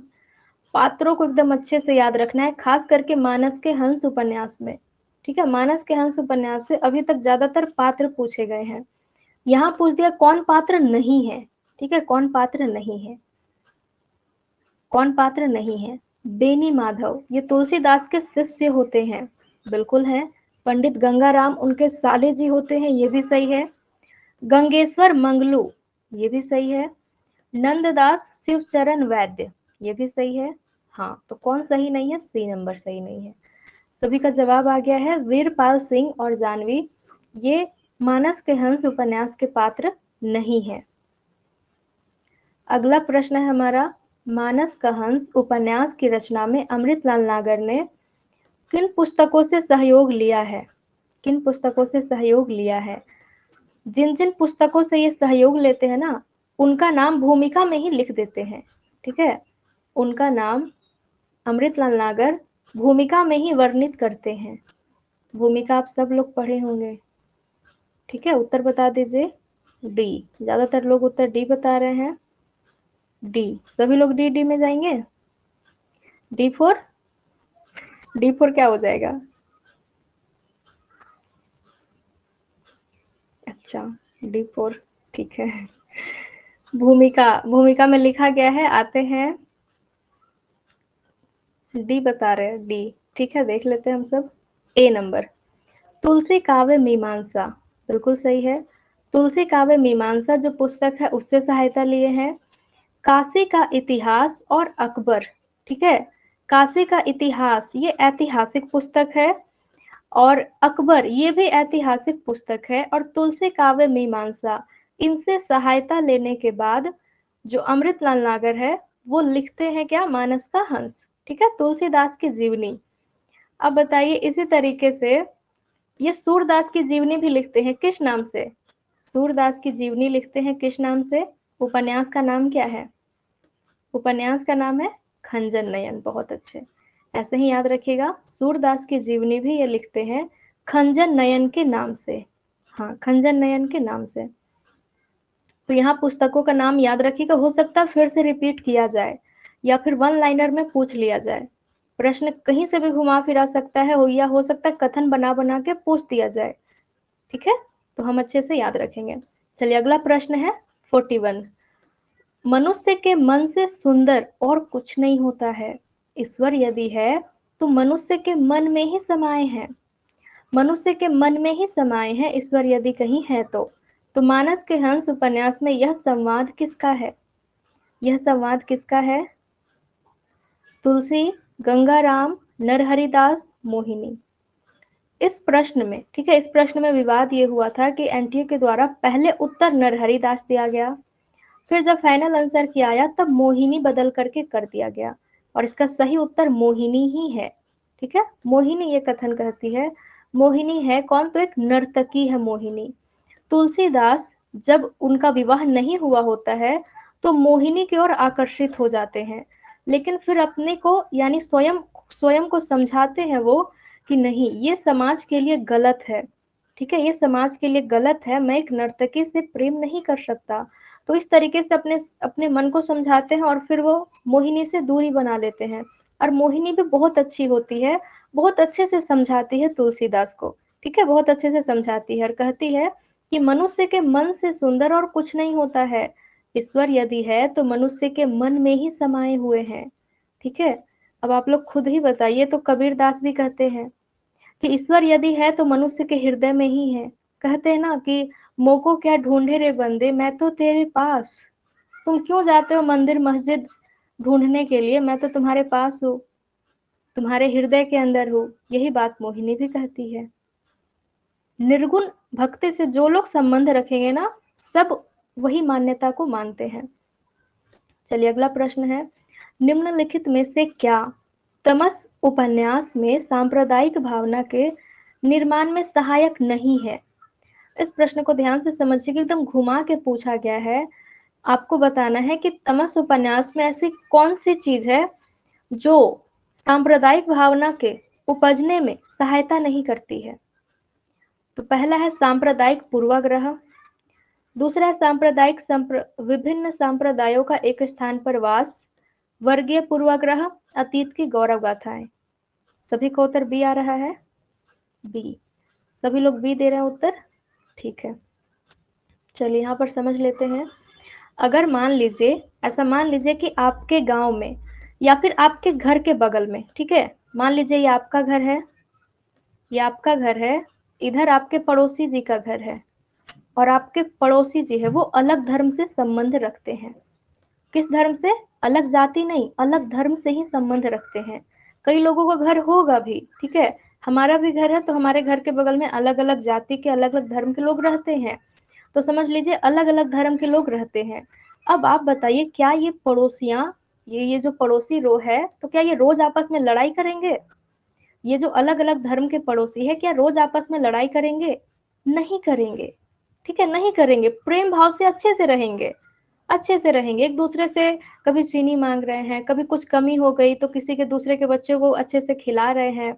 पात्रों को एकदम अच्छे से याद रखना है, खास करके मानस के हंस उपन्यास में, ठीक है। मानस के हंस उपन्यास से अभी तक ज्यादातर पात्र पूछे गए हैं। यहाँ पूछ दिया कौन पात्र नहीं है, ठीक है, कौन पात्र नहीं है, कौन पात्र नहीं है। बेनी माधव ये तुलसीदास के शिष्य होते हैं, बिल्कुल है। पंडित गंगाराम उनके साले जी होते हैं, ये भी सही है। गंगेश्वर मंगलू, ये भी सही है। नंददास शिवचरण वैद्य, ये भी सही है। हाँ, तो कौन सही नहीं है, सी नंबर सही नहीं है। सभी का जवाब आ गया है। वीरपाल सिंह और जानवी ये मानस के हंस उपन्यास के पात्र नहीं है। अगला प्रश्न है हमारा, मानस का हंस उपन्यास की रचना में अमृतलाल नागर ने किन पुस्तकों से सहयोग लिया है, किन पुस्तकों से सहयोग लिया है। जिन जिन पुस्तकों से ये सहयोग लेते हैं ना, उनका नाम भूमिका में ही लिख देते हैं, ठीक है। उनका नाम अमृतलाल नागर भूमिका में ही वर्णित करते हैं। भूमिका आप सब लोग पढ़े होंगे, ठीक है। उत्तर बता दीजिए। डी, ज्यादातर लोग उत्तर डी बता रहे हैं। डी, सभी लोग डी, डी में जाएंगे। डी फोर, डी फोर क्या हो जाएगा। अच्छा, डी फोर, ठीक है। भूमिका, भूमिका में लिखा गया है, आते हैं। डी बता रहे हैं, डी, ठीक है, देख लेते हैं हम सब। ए नंबर, तुलसी काव्य मीमांसा, बिल्कुल सही है। तुलसी काव्य मीमांसा जो पुस्तक है उससे सहायता लिए हैं। काशी का इतिहास और अकबर, ठीक है। काशी का इतिहास ये ऐतिहासिक पुस्तक है और अकबर ये भी ऐतिहासिक पुस्तक है। और तुलसी काव्य मीमांसा, इनसे सहायता लेने के बाद जो अमृतलाल नागर है वो लिखते हैं क्या, मानस का हंस, ठीक है, तुलसीदास की जीवनी। अब बताइए इसी तरीके से ये सूरदास की जीवनी भी लिखते हैं, किस नाम से, सूरदास की जीवनी लिखते हैं किस नाम से। उपन्यास का नाम क्या है, उपन्यास का नाम है खंजन नयन, बहुत अच्छे, ऐसे ही याद रखिएगा। सूरदास की जीवनी भी ये लिखते हैं खंजन नयन के नाम से, हाँ, खंजन नयन के नाम से। तो यहाँ पुस्तकों का नाम याद रखिएगा, हो सकता है फिर से रिपीट किया जाए या फिर वन लाइनर में पूछ लिया जाए। प्रश्न कहीं से भी घुमा फिरा सकता है या हो सकता है कथन बना बना के पूछ दिया जाए, ठीक है, तो हम अच्छे से याद रखेंगे। चलिए अगला प्रश्न है 41। मनुष्य के मन से सुंदर और कुछ नहीं होता है, ईश्वर यदि है तो मनुष्य के मन में ही समाये हैं, मनुष्य के मन में ही समाये हैं ईश्वर यदि कहीं है तो मानस के हंस उपन्यास में यह संवाद किसका है? यह संवाद किसका है? तुलसी, गंगाराम, नरहरिदास, मोहिनी। इस प्रश्न में, ठीक है, इस प्रश्न में विवाद ये हुआ था कि एनटीए के द्वारा पहले उत्तर नरहरिदास दिया गया, फिर जब फाइनल आंसर किया आया तब मोहिनी बदल करके कर दिया गया, और इसका सही उत्तर मोहिनी ही है। ठीक है, मोहिनी ये कथन कहती है। मोहिनी है कौन? तो एक नर्तकी है मोहिनी। तुलसीदास जब उनका विवाह नहीं हुआ होता है तो मोहिनी की ओर आकर्षित हो जाते हैं, लेकिन फिर अपने को यानी स्वयं स्वयं को समझाते हैं वो कि नहीं, ये समाज के लिए गलत है। ठीक है, ये समाज के लिए गलत है, मैं एक नर्तकी से प्रेम नहीं कर सकता। तो इस तरीके से अपने अपने मन को समझाते हैं और फिर वो मोहिनी से दूरी बना लेते हैं। और मोहिनी भी बहुत अच्छी होती है, बहुत अच्छे से समझाती है तुलसीदास को। ठीक है, बहुत अच्छे से समझाती है और कहती है कि मनुष्य के मन से सुंदर और कुछ नहीं होता है। ईश्वर यदि है तो मनुष्य के मन में ही समाये हुए हैं। ठीक है, अब आप लोग खुद ही बताइए। तो कबीरदास भी कहते हैं कि ईश्वर यदि है तो मनुष्य के हृदय में ही है। कहते हैं ना कि मोको क्या ढूंढे रे बंदे, मैं तो तेरे पास। तुम क्यों जाते हो मंदिर मस्जिद ढूंढने के लिए, मैं तो तुम्हारे पास हूँ, तुम्हारे हृदय के अंदर हूँ। यही बात मोहिनी भी कहती है। निर्गुण भक्ति से जो लोग संबंध रखेंगे ना, सब वही मान्यता को मानते हैं। चलिए अगला प्रश्न है, निम्नलिखित में से क्या तमस उपन्यास में सांप्रदायिक भावना के निर्माण में सहायक नहीं है? इस प्रश्न को ध्यान से समझिए कि एकदम घुमा के पूछा गया है। आपको बताना है कि तमस उपन्यास में ऐसी कौन सी चीज है जो सांप्रदायिक भावना के उपजने में सहायता नहीं करती है। तो पहला है सांप्रदायिक पूर्वाग्रह, दूसरा है सांप्रदायिक विभिन्न संप्रदायों का एक स्थान पर वास, वर्गीय पूर्वाग्रह, अतीत की गौरव गाथाएं। सभी को उत्तर बी आ रहा है? बी, सभी लोग बी दे रहे हैं उत्तर। ठीक है, चलिए यहाँ पर समझ लेते हैं। अगर मान लीजिए, ऐसा मान लीजिए कि आपके गांव में या फिर आपके घर के बगल में, ठीक है, मान लीजिए ये आपका घर है, ये आपका घर है, इधर आपके पड़ोसी जी का घर है, और आपके पड़ोसी जी है वो अलग धर्म से संबंध रखते हैं। किस धर्म से? अलग जाति नहीं, अलग धर्म से ही संबंध रखते हैं। कई लोगों का घर होगा भी, ठीक है, हमारा भी घर है, तो हमारे घर के बगल में अलग अलग जाति के अलग अलग धर्म के लोग रहते हैं। तो समझ लीजिए अलग अलग धर्म के लोग रहते हैं। अब आप बताइए, क्या ये पड़ोसियां, ये जो पड़ोसी रो है, तो क्या ये रोज आपस में लड़ाई करेंगे? ये जो अलग अलग धर्म के पड़ोसी है, क्या रोज आपस में लड़ाई करेंगे? नहीं करेंगे। ठीक है, नहीं करेंगे, प्रेम भाव से अच्छे से रहेंगे, अच्छे से रहेंगे एक दूसरे से। कभी चीनी मांग रहे हैं, कभी कुछ कमी हो गई तो किसी के दूसरे के बच्चों को अच्छे से खिला रहे हैं,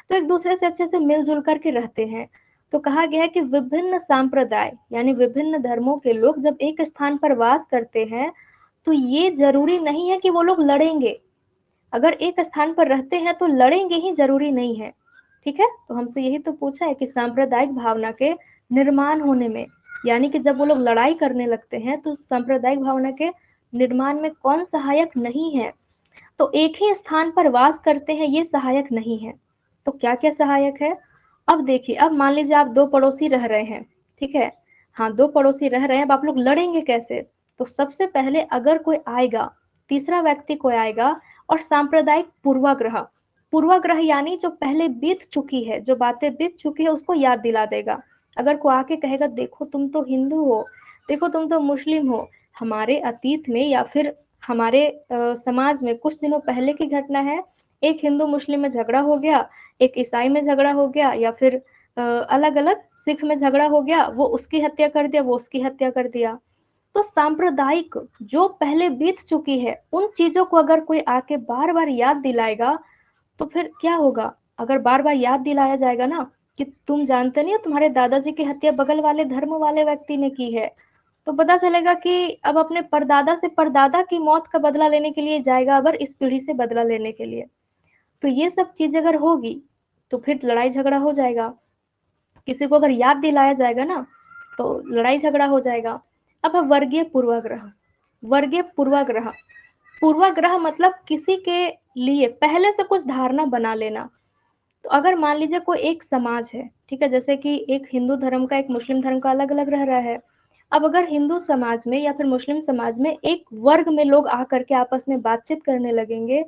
तो एक दूसरे से अच्छे से मिलजुल करके रहते हैं। तो कहा गया है कि विभिन्न संप्रदाय यानी विभिन्न धर्मों के लोग जब एक स्थान पर वास करते हैं तो ये जरूरी नहीं है कि वो लोग लड़ेंगे। अगर एक स्थान पर रहते हैं तो लड़ेंगे ही जरूरी नहीं है। ठीक है, तो हमसे यही तो पूछा है कि सांप्रदायिक भावना के निर्माण होने में, यानी कि जब वो लोग लड़ाई करने लगते हैं तो सांप्रदायिक भावना के निर्माण में कौन सहायक नहीं है? तो एक ही स्थान पर वास करते हैं ये सहायक नहीं है। तो क्या क्या सहायक है? अब देखिए, अब मान लीजिए आप दो पड़ोसी रह रहे हैं, ठीक है, हाँ दो पड़ोसी रह रहे हैं, अब आप लोग लड़ेंगे कैसे? तो सबसे पहले अगर कोई आएगा, तीसरा व्यक्ति कोई आएगा और सांप्रदायिक पूर्वाग्रह, पूर्वाग्रह यानी जो पहले बीत चुकी है, जो बातें बीत चुकी है उसको याद दिला देगा। अगर कोई आके कहेगा देखो तुम तो हिंदू हो, देखो तुम तो मुस्लिम हो, हमारे अतीत में या फिर हमारे समाज में कुछ दिनों पहले की घटना है, एक हिंदू मुस्लिम में झगड़ा हो गया, एक ईसाई में झगड़ा हो गया, या फिर अलग अलग सिख में झगड़ा हो गया, वो उसकी हत्या कर दिया, वो उसकी हत्या कर दिया। तो सांप्रदायिक जो पहले बीत चुकी है उन चीजों को अगर कोई आके बार बार याद दिलाएगा तो फिर क्या होगा? अगर बार बार याद दिलाया जाएगा ना कि तुम जानते नहीं हो तुम्हारे दादाजी की हत्या बगल वाले धर्म वाले व्यक्ति ने की है, तो पता चलेगा कि अब अपने परदादा से परदादा की मौत का बदला लेने के लिए जाएगा, अगर इस पीढ़ी से बदला लेने के लिए। तो ये सब चीज अगर होगी तो फिर लड़ाई झगड़ा हो जाएगा। किसी को अगर याद दिलाया जाएगा ना तो लड़ाई झगड़ा हो जाएगा। अब वर्गीय पूर्वाग्रह, वर्गीय पूर्वाग्रह, पूर्वाग्रह मतलब किसी के लिए पहले से कुछ धारणा बना लेना। तो अगर मान लीजिए कोई एक समाज है, ठीक है? जैसे कि एक हिंदू धर्म का, एक मुस्लिम धर्म का अलग-अलग रह रहा है। अब अगर हिंदू समाज में या फिर मुस्लिम समाज में एक वर्ग में लोग आकर के आपस में बातचीत करने लगेंगे,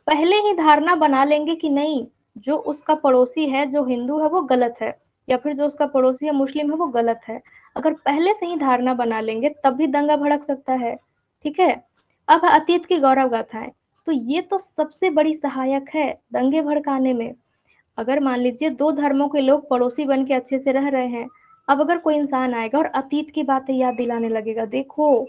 पहले ही धारणा बना लेंगे कि नहीं, जो उसका पड़ोसी है, जो हिंदू है वो गलत है, या फिर जो उसका पड़ोसी है मुस्लिम है वो गलत है। अगर पहले से ही धारणा बना लेंगे तब भी दंगा भड़क सकता है, ठीक है? अब अतीत की गौरव गाथाएँ, तो ये तो सबसे बड़ी सहायक है दंगे भड़काने में। अगर मान लीजिए 2 धर्मों के लोग पड़ोसी बन के अच्छे से रह रहे हैं, अब अगर कोई इंसान आएगा और अतीत की बातें याद दिलाने लगेगा, देखो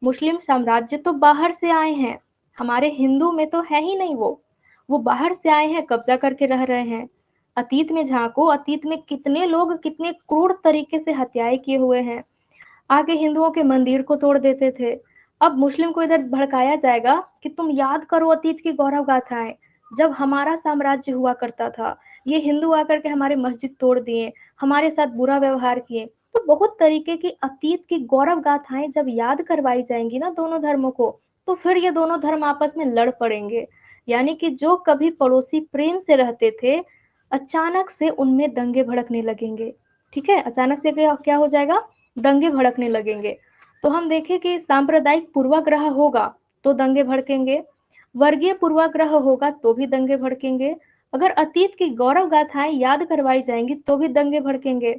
मुस्लिम साम्राज्य तो बाहर से आए हैं, हमारे हिंदू में तो है ही नहीं वो बाहर से आए हैं, कब्जा करके रह रहे हैं। अतीत में झाँको, अतीत में कितने लोग कितने क्रूर तरीके से हत्याएँ किए हुए हैं। आके हिंदुओं के मंदिर को तोड़ देते थे। अब मुस्लिम को इधर भड़काया जाएगा कि तुम याद करो अतीत की गौरव गाथाएँ, जब हमारा साम्राज्य हुआ करता था, ये हिंदू आकर के हमारे मस्जिद तोड़ दिए, हमारे साथ बुरा व्यवहार किए। तो बहुत तरीके की अतीत की गौरव गाथाएँ जब याद करवाई जाएँगी ना दोनों धर्मों को, तो फिर ये दोनों धर्म आपस में लड़ पड़ेंगे। यानी कि जो कभी पड़ोसी प्रेम से रहते थे, अचानक से उनमें दंगे भड़कने लगेंगे। ठीक है? अचानक से क्या क्या हो जाएगा? दंगे भड़कने लगेंगे। तो हम देखें कि सांप्रदायिक पूर्वाग्रह होगा तो दंगे भड़केंगे, वर्गीय पूर्वाग्रह होगा तो भी दंगे भड़केंगे, अगर अतीत की गौरव गाथाएँ याद करवाई जाएँगी तो भी दंगे भड़केंगे।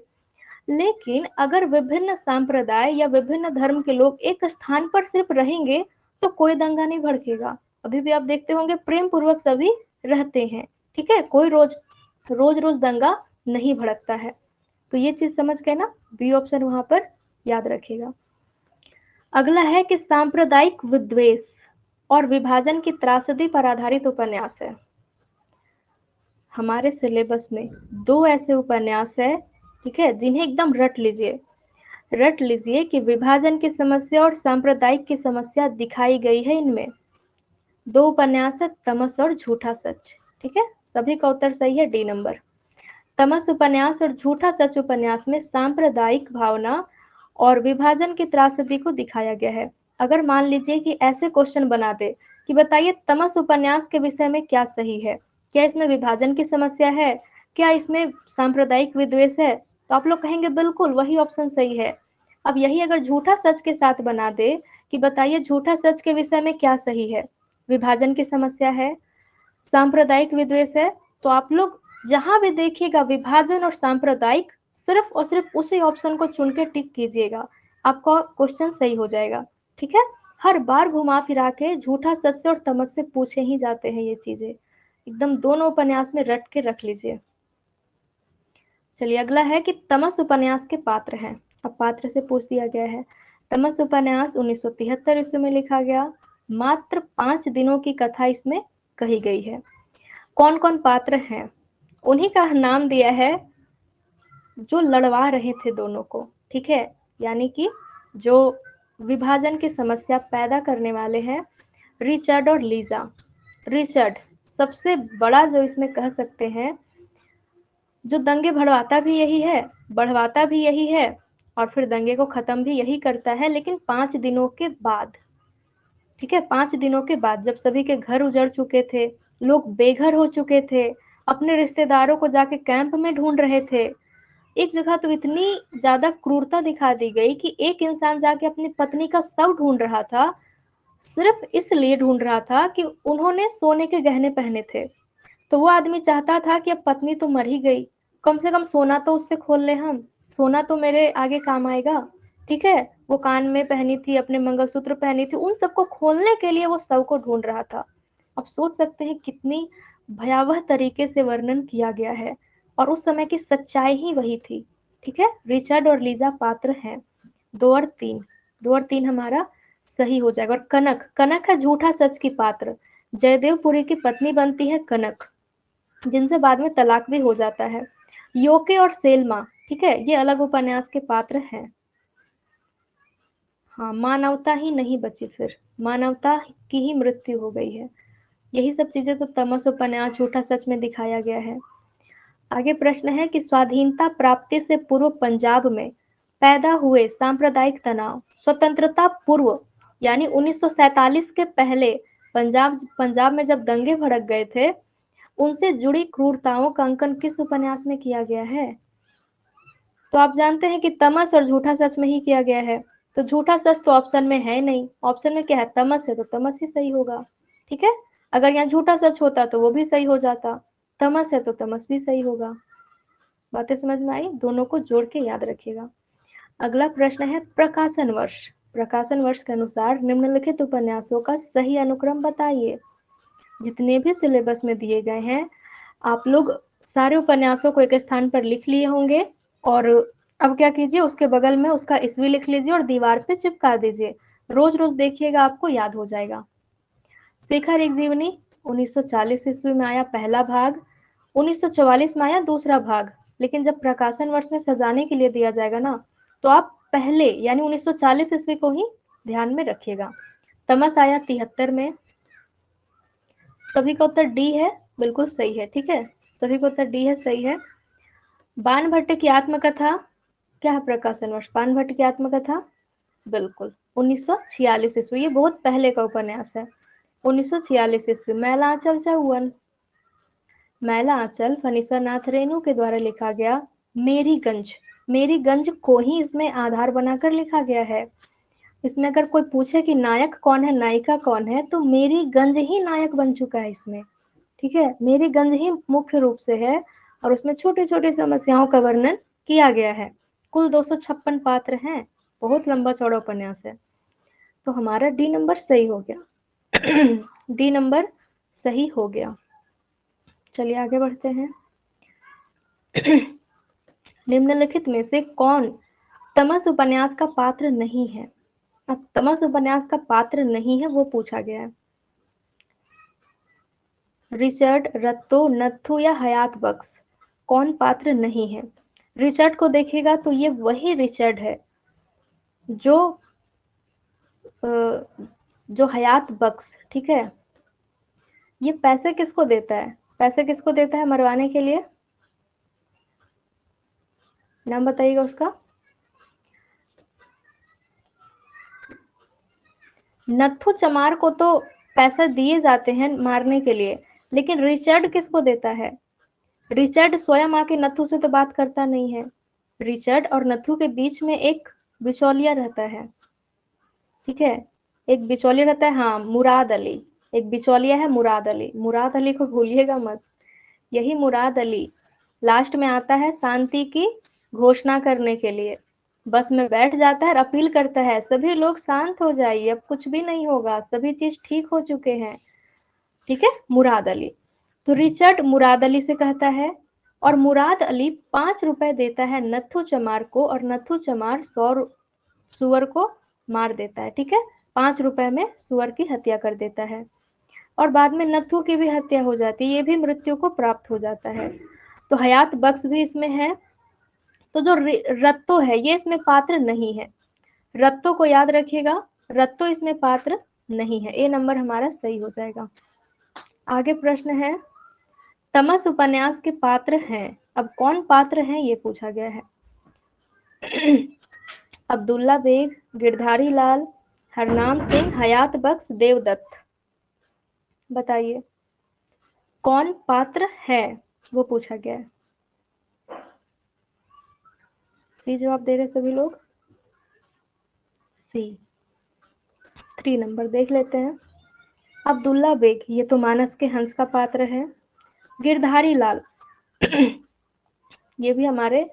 लेकिन अगर विभिन्न संप्रदाय या विभिन्न धर्म के लोग एक स्थान पर सिर्फ रहेंगे तो कोई दंगा नहीं भड़केगा। अभी भी आप देखते होंगे प्रेम पूर्वक सभी रहते हैं, ठीक है? कोई रोज-रोज दंगा नहीं भड़कता है। तो ये चीज़ समझ गए ना? बी ऑप्शन वहाँ पर याद रखिएगा। अगला है कि सांप्रदायिक विद्वेष और विभाजन की त्रासदी पर आधारित उपन्यास है। हमारे सिलेबस में 2 ऐसे उपन्यास हैं, ठीक है? जिन्हें एकदम रट लीजिए कि विभाजन की समस्या और सांप्रदायिक की समस्या दिखाई गई है इनमें। 2 उपन्यास है तमस और झूठा सच, ठीक है? सभी का उत्तर सही है, डी नंबर। तमस उपन्यास और झूठा सच उपन्यास में सांप्रदायिक भावना और विभाजन की त्रासदी को दिखाया गया है। अगर मान लीजिए कि ऐसे क्वेश्चन बना दे कि बताइए तमस उपन्यास के विषय में क्या सही है? क्या इसमें विभाजन की समस्या है? क्या इसमें सांप्रदायिक विद्वेष है? तो आप लोग कहेंगे बिल्कुल वही ऑप्शन सही है। अब यही अगर झूठा सच के साथ बना दे कि बताइए झूठा सच के विषय में क्या सही है? विभाजन की समस्या है, सांप्रदायिक विद्वेष है, तो आप लोग जहाँ भी देखिएगा विभाजन और सांप्रदायिक सिर्फ और सिर्फ उसी ऑप्शन को चुन के टिक कीजिएगा, आपका क्वेश्चन सही हो जाएगा, ठीक है? हर बार घुमा फिरा के झूठा सच से और तमस से पूछे ही जाते हैं ये चीजें, एकदम दोनों उपन्यास में रट के रख लीजिए। चलिए अगला है कि तमस उपन्यास के पात्र हैं। अब पात्र से पूछ दिया गया है। तमस उपन्यास 1973 ईस्वी में लिखा गया, मात्र 5 दिनों की कथा इसमें कही गई है। कौन कौन पात्र हैं? उन्हीं का नाम दिया है जो लड़वा रहे थे दोनों को, ठीक है? यानी कि जो विभाजन की समस्या पैदा करने वाले हैं, रिचर्ड और लीजा। रिचर्ड सबसे बड़ा जो इसमें कह सकते हैं, जो दंगे भड़वाता भी यही है, बढ़वाता भी यही है और फिर दंगे को खत्म भी यही करता है, लेकिन 5 दिनों के बाद, ठीक है? 5 दिनों के बाद जब सभी के घर उजड़ चुके थे, लोग बेघर हो चुके थे, अपने रिश्तेदारों को जाके कैंप में ढूंढ रहे थे। एक जगह तो इतनी ज़्यादा क्रूरता दिखा दी गई कि एक इंसान जाके अपनी पत्नी का शव ढूंढ रहा था, सिर्फ इसलिए ढूंढ रहा था कि उन्होंने सोने के गहने पहने थे। तो वो आदमी चाहता था कि अब पत्नी तो मर ही गई, कम से कम सोना तो उससे खोल ले हम, सोना तो मेरे आगे काम आएगा, ठीक है? वो कान में पहनी थी, अपने मंगलसूत्र पहनी थी, उन सबको खोलने के लिए वो शव को ढूंढ रहा था। अब सोच सकते हैं कितनी भयावह तरीके से वर्णन किया गया है और उस समय की सच्चाई ही वही थी, ठीक है? रिचर्ड और लीजा पात्र हैं। 2 और 3, 2 और 3 हमारा सही हो जाएगा। और कनक, कनक है झूठा सच की पात्र। जयदेवपुरी की पत्नी बनती है कनक, जिनसे बाद में तलाक भी हो जाता है। योके और सेल्मा, ठीक है, ये अलग उपन्यास के पात्र हैं। हाँ, मानवता ही नहीं बची, फिर मानवता की ही मृत्यु हो गई है। यही सब चीजें तो तमस उपन्यास झूठा सच में दिखाया गया है। आगे प्रश्न है कि स्वाधीनता प्राप्ति से पूर्व पंजाब में पैदा हुए सांप्रदायिक तनाव स्वतंत्रता पूर्व यानी 1947 के पहले पंजाब में जब दंगे भड़क गए थे, उनसे जुड़ी क्रूरताओं का अंकन किस उपन्यास में किया गया है? तो आप जानते हैं कि तमस और झूठा सच में ही किया गया है। तो झूठा सच तो ऑप्शन में है नहीं, ऑप्शन में क्या है? तमस है, तो तमस ही सही होगा। ठीक है, अगर यहाँ झूठा सच होता तो वो भी सही हो जाता, तमस है तो तमस भी सही होगा। बातें समझ में आई? दोनों को जोड़ के याद रखिएगा। अगला प्रश्न है प्रकाशन वर्ष। प्रकाशन वर्ष के अनुसार निम्नलिखित उपन्यासों का सही अनुक्रम बताइए। जितने भी सिलेबस में दिए गए हैं, आप लोग सारे उपन्यासों को एक स्थान पर लिख लिए होंगे, और अब क्या कीजिए, उसके बगल में उसका ईस्वी लिख लीजिए और दीवार पे चिपका दीजिए। रोज रोज देखिएगा, आपको याद हो जाएगा। शेखर एक जीवनी 1940 ईस्वी में आया पहला भाग, 1944 में आया दूसरा भाग। लेकिन जब प्रकाशन वर्ष में सजाने के लिए दिया जाएगा ना, तो आप पहले यानी 1940 ईस्वी को ही ध्यान में रखिएगा। तमस आया 73 में। सभी का उत्तर डी है, बिल्कुल सही है। ठीक है, सभी का उत्तर डी है, सही है। बाणभट्ट की आत्मकथा क्या है? प्रकाशन वर्ष बाणभट्ट की आत्मकथा, बिल्कुल 1946 ईस्वी। ये बहुत पहले का उपन्यास है, 1946 ईस्वी। मैला आंचल चौवन। मैला आंचल फणीसर नाथ रेणु के द्वारा लिखा गया मेरी गंज को ही इसमें आधार बनाकर लिखा गया है। इसमें अगर कोई पूछे कि नायक कौन है, नायिका कौन है, तो मेरी गंज ही नायक बन चुका है इसमें। ठीक है, मेरी गंज ही मुख्य रूप से है, और उसमें छोटी छोटी समस्याओं का वर्णन किया गया है। कुल 256 पात्र हैं, बहुत लंबा चौड़ा उपन्यास है। तो हमारा डी नंबर सही हो गया। डी नंबर सही हो गया। चलिए आगे बढ़ते हैं। निम्नलिखित में से कौन तमस उपन्यास का पात्र नहीं है? अब तमस उपन्यास का पात्र नहीं है वो पूछा गया है। रिचर्ड, रत्तो, नत्थु या हयात बख्श, कौन पात्र नहीं है? रिचर्ड को देखिएगा तो ये वही रिचर्ड है जो हयात बख्श। ठीक है, ये पैसे किसको देता है? पैसे किसको देता है मरवाने के लिए? नाम बताइएगा उसका। नत्थु चमार को तो पैसा दिए जाते हैं मारने के लिए, लेकिन रिचर्ड किसको देता है? रिचर्ड स्वयं आके नत्थु से तो बात करता नहीं है। रिचर्ड और नत्थु के बीच में एक बिचौलिया रहता है। ठीक है, एक बिचौलिया रहता है, हाँ, मुराद अली। एक बिचौलिया है मुराद अली, मुराद अली को भूलिएगा मत। यही मुराद अली लास्ट में आता है शांति की घोषणा करने के लिए। बस में बैठ जाता है और अपील करता है, सभी लोग शांत हो जाइए, अब कुछ भी नहीं होगा, सभी चीज ठीक हो चुके हैं। ठीक है, मुराद अली। तो रिचर्ड मुराद अली से कहता है, और मुराद अली 5 रुपए देता है नत्थु चमार को, और नत्थु चमार 100 सुअर को मार देता है। ठीक है, 5 रुपए में सुअर की हत्या कर देता है, और बाद में नत्थु की भी हत्या हो जाती है, ये भी मृत्यु को प्राप्त हो जाता है। तो हयात बख्श भी इसमें है। तो जो रत्तो है ये इसमें पात्र नहीं है, रत्तो को याद रखिएगा, रत्तो इसमें पात्र नहीं है। ए नंबर हमारा सही हो जाएगा। आगे प्रश्न है, तमस उपन्यास के पात्र हैं, अब कौन पात्र हैं ये पूछा गया है। अब्दुल्ला बेग, गिरधारी लाल, हरनाम सिंह, हयात बख्श, देवदत्त, बताइए कौन पात्र है वो पूछा गया है। सी जवाब दे रहे सभी लोग, सी। 3 नंबर देख लेते हैं। अब्दुल्ला बेग ये तो मानस के हंस का पात्र है। गिरधारी लाल ये भी हमारे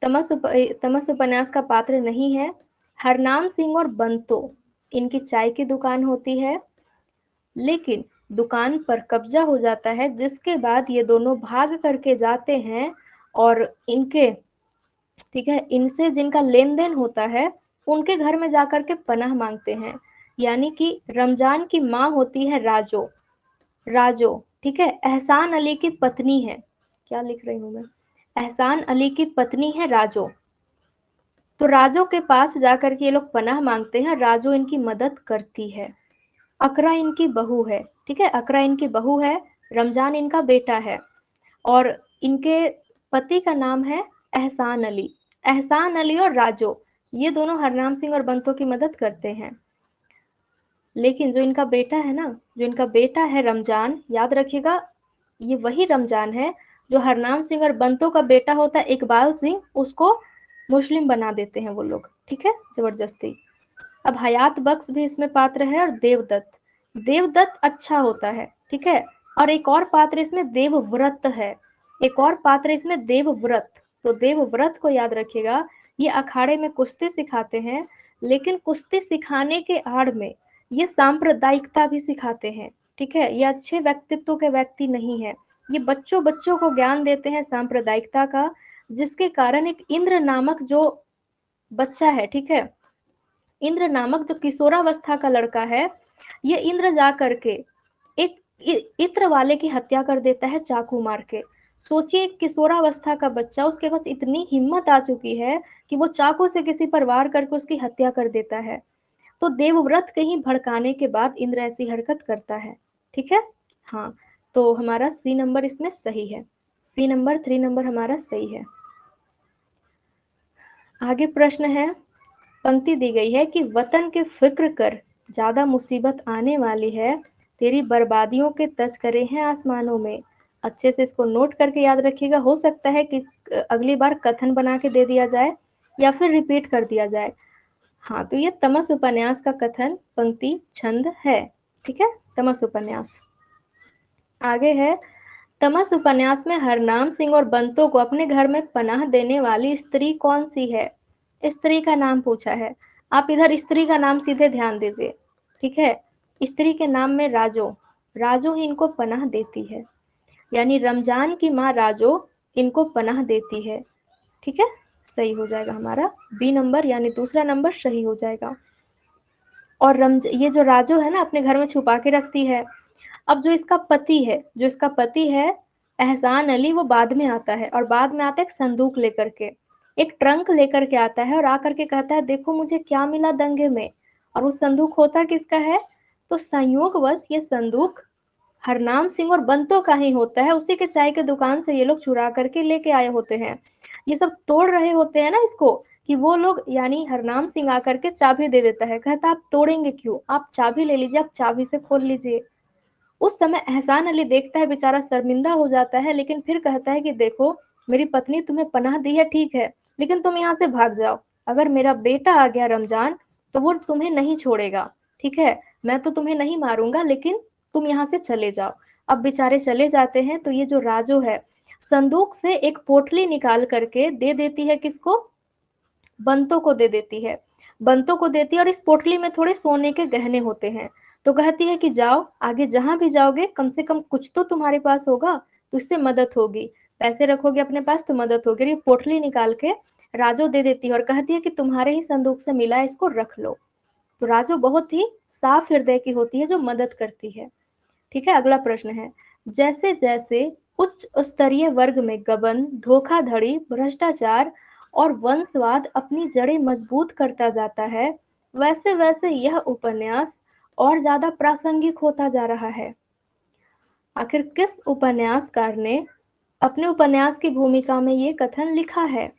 तमस उपन्यास का पात्र नहीं है। हरनाम सिंह और बंतो, इनकी चाय की दुकान होती है, लेकिन दुकान पर कब्जा हो जाता है, जिसके बाद ये दोनों भाग करके जाते हैं, और इनके, ठीक है, इनसे जिनका लेन देन होता है उनके घर में जाकर के पनाह मांगते हैं। यानी कि रमजान की माँ होती है राजो, राजो, ठीक है, एहसान अली की पत्नी है। क्या लिख रही हूँ मैं? एहसान अली की पत्नी है राजो। तो राजो के पास जाकर के ये लोग पनाह मांगते हैं, राजो इनकी मदद करती है। अकरा इनकी बहू है। ठीक है, अकरा इनकी बहू है, रमजान इनका बेटा है, और इनके पति का नाम है एहसान अली। एहसान अली और राजो ये दोनों हरनाम सिंह और बंतो की मदद करते हैं। लेकिन जो इनका बेटा है ना, जो इनका बेटा है रमजान, याद रखिएगा, ये वही रमजान है जो हरनाम सिंह और बंतो का बेटा होता है इकबाल सिंह, उसको मुस्लिम बना देते हैं वो लोग, ठीक है, जबरदस्ती। अब हयात बख्श भी इसमें पात्र है और देवदत्त। देवदत्त अच्छा होता है, ठीक है। और एक और पात्र इसमें देवव्रत है, एक और पात्र इसमें देवव्रत। तो देवव्रत को याद रखिएगा, ये अखाड़े में कुश्ती सिखाते हैं, लेकिन कुश्ती सिखाने के आड़ में ये सांप्रदायिकता भी सिखाते हैं, ठीक है। ये अच्छे व्यक्तित्व के व्यक्ति नहीं है, ये बच्चों बच्चों को ज्ञान देते हैं सांप्रदायिकता का, जिसके कारण एक इंद्र नामक जो बच्चा है, ठीक है, इंद्र नामक जो किशोरावस्था का लड़का है, ये इंद्र जा करके एक इत्र वाले की हत्या कर देता है चाकू मार के। सोचिए, एक किशोरावस्था का बच्चा, उसके पास इतनी हिम्मत आ चुकी है कि वो चाकू से किसी पर वार करके उसकी हत्या कर देता है। तो देवव्रत कहीं भड़काने के बाद इंद्र ऐसी हरकत करता है, ठीक है। हाँ, तो हमारा सी नंबर इसमें सही है, सी नंबर 3 नंबर हमारा सही है। आगे प्रश्न है, पंक्ति दी गई है कि वतन के फिक्र कर, ज्यादा मुसीबत आने वाली है, तेरी बर्बादियों के तस्करे हैं आसमानों में। अच्छे से इसको नोट करके याद रखिएगा, हो सकता है कि अगली बार कथन बना के दे दिया जाए या फिर रिपीट कर दिया जाए। हाँ, तो ये तमस उपन्यास का कथन पंक्ति छंद है, ठीक है, तमस उपन्यास। आगे है, तमस उपन्यास में हरनाम सिंह और बंतो को अपने घर में पनाह देने वाली स्त्री कौन सी है? स्त्री का नाम पूछा है, आप इधर स्त्री का नाम सीधे ध्यान दीजिए, ठीक है। स्त्री के नाम में राजो, राजो ही इनको पनाह देती है, यानी रमजान की माँ राजो इनको पनाह देती है, ठीक है। सही हो जाएगा हमारा बी नंबर, यानी दूसरा नंबर सही हो जाएगा। और ये जो राजो है ना, अपने घर में छुपा के रखती है। अब जो इसका पति है, जो इसका पति है एहसान अली, वो बाद में आता है, और बाद में आता है एक संदूक लेकर के, एक ट्रंक लेकर के आता है, और आकर के कहता है देखो मुझे क्या मिला दंगे में। और वो संदूक होता किसका है? तो संयोगवश ये संदूक हरनाम सिंह और बंतो का ही होता है, उसी के चाय के दुकान से ये लोग चुरा करके लेके आए होते हैं। ये सब तोड़ रहे होते हैं ना इसको, कि वो लोग, यानी हरनाम सिंह आकर के चाबी दे देता है, कहता आप तोड़ेंगे क्यों, आप चाबी ले लीजिए, आप चाबी से खोल लीजिए। उस समय एहसान अली देखता है, बेचारा शर्मिंदा हो जाता है, लेकिन फिर कहता है कि देखो मेरी पत्नी तुम्हें पनाह दी है, ठीक है, लेकिन तुम यहाँ से भाग जाओ। अगर मेरा बेटा आ गया रमजान, तो वो तुम्हें नहीं छोड़ेगा, ठीक है। मैं तो तुम्हें नहीं मारूंगा, लेकिन तुम यहाँ से चले जाओ। अब बेचारे चले जाते हैं, तो ये जो राजू है संदूक से एक पोटली निकाल करके दे देती है, किसको? बंतो को दे देती है, बंतो को देती है, और इस पोटली में थोड़े सोने के गहने होते हैं। तो कहती है कि जाओ, आगे जहां भी जाओगे कम से कम कुछ तो तुम्हारे पास होगा, तो इससे मदद होगी, पैसे रखोगे अपने पास तो मदद होगी। और ये पोटली निकाल के राजो दे देती है और कहती है कि तुम्हारे ही संदूक से मिला है, इसको रख लो। तो राजो बहुत ही साफ हृदय की होती है, जो मदद करती है, ठीक है। अगला प्रश्न है, जैसे जैसे उच्च स्तरीय वर्ग में गबन, धोखाधड़ी, भ्रष्टाचार और वंशवाद अपनी जड़ें मजबूत करता जाता है, वैसे वैसे यह उपन्यास और ज्यादा प्रासंगिक होता जा रहा है। आखिर किस उपन्यासकार ने अपने उपन्यास की भूमिका में ये कथन लिखा है?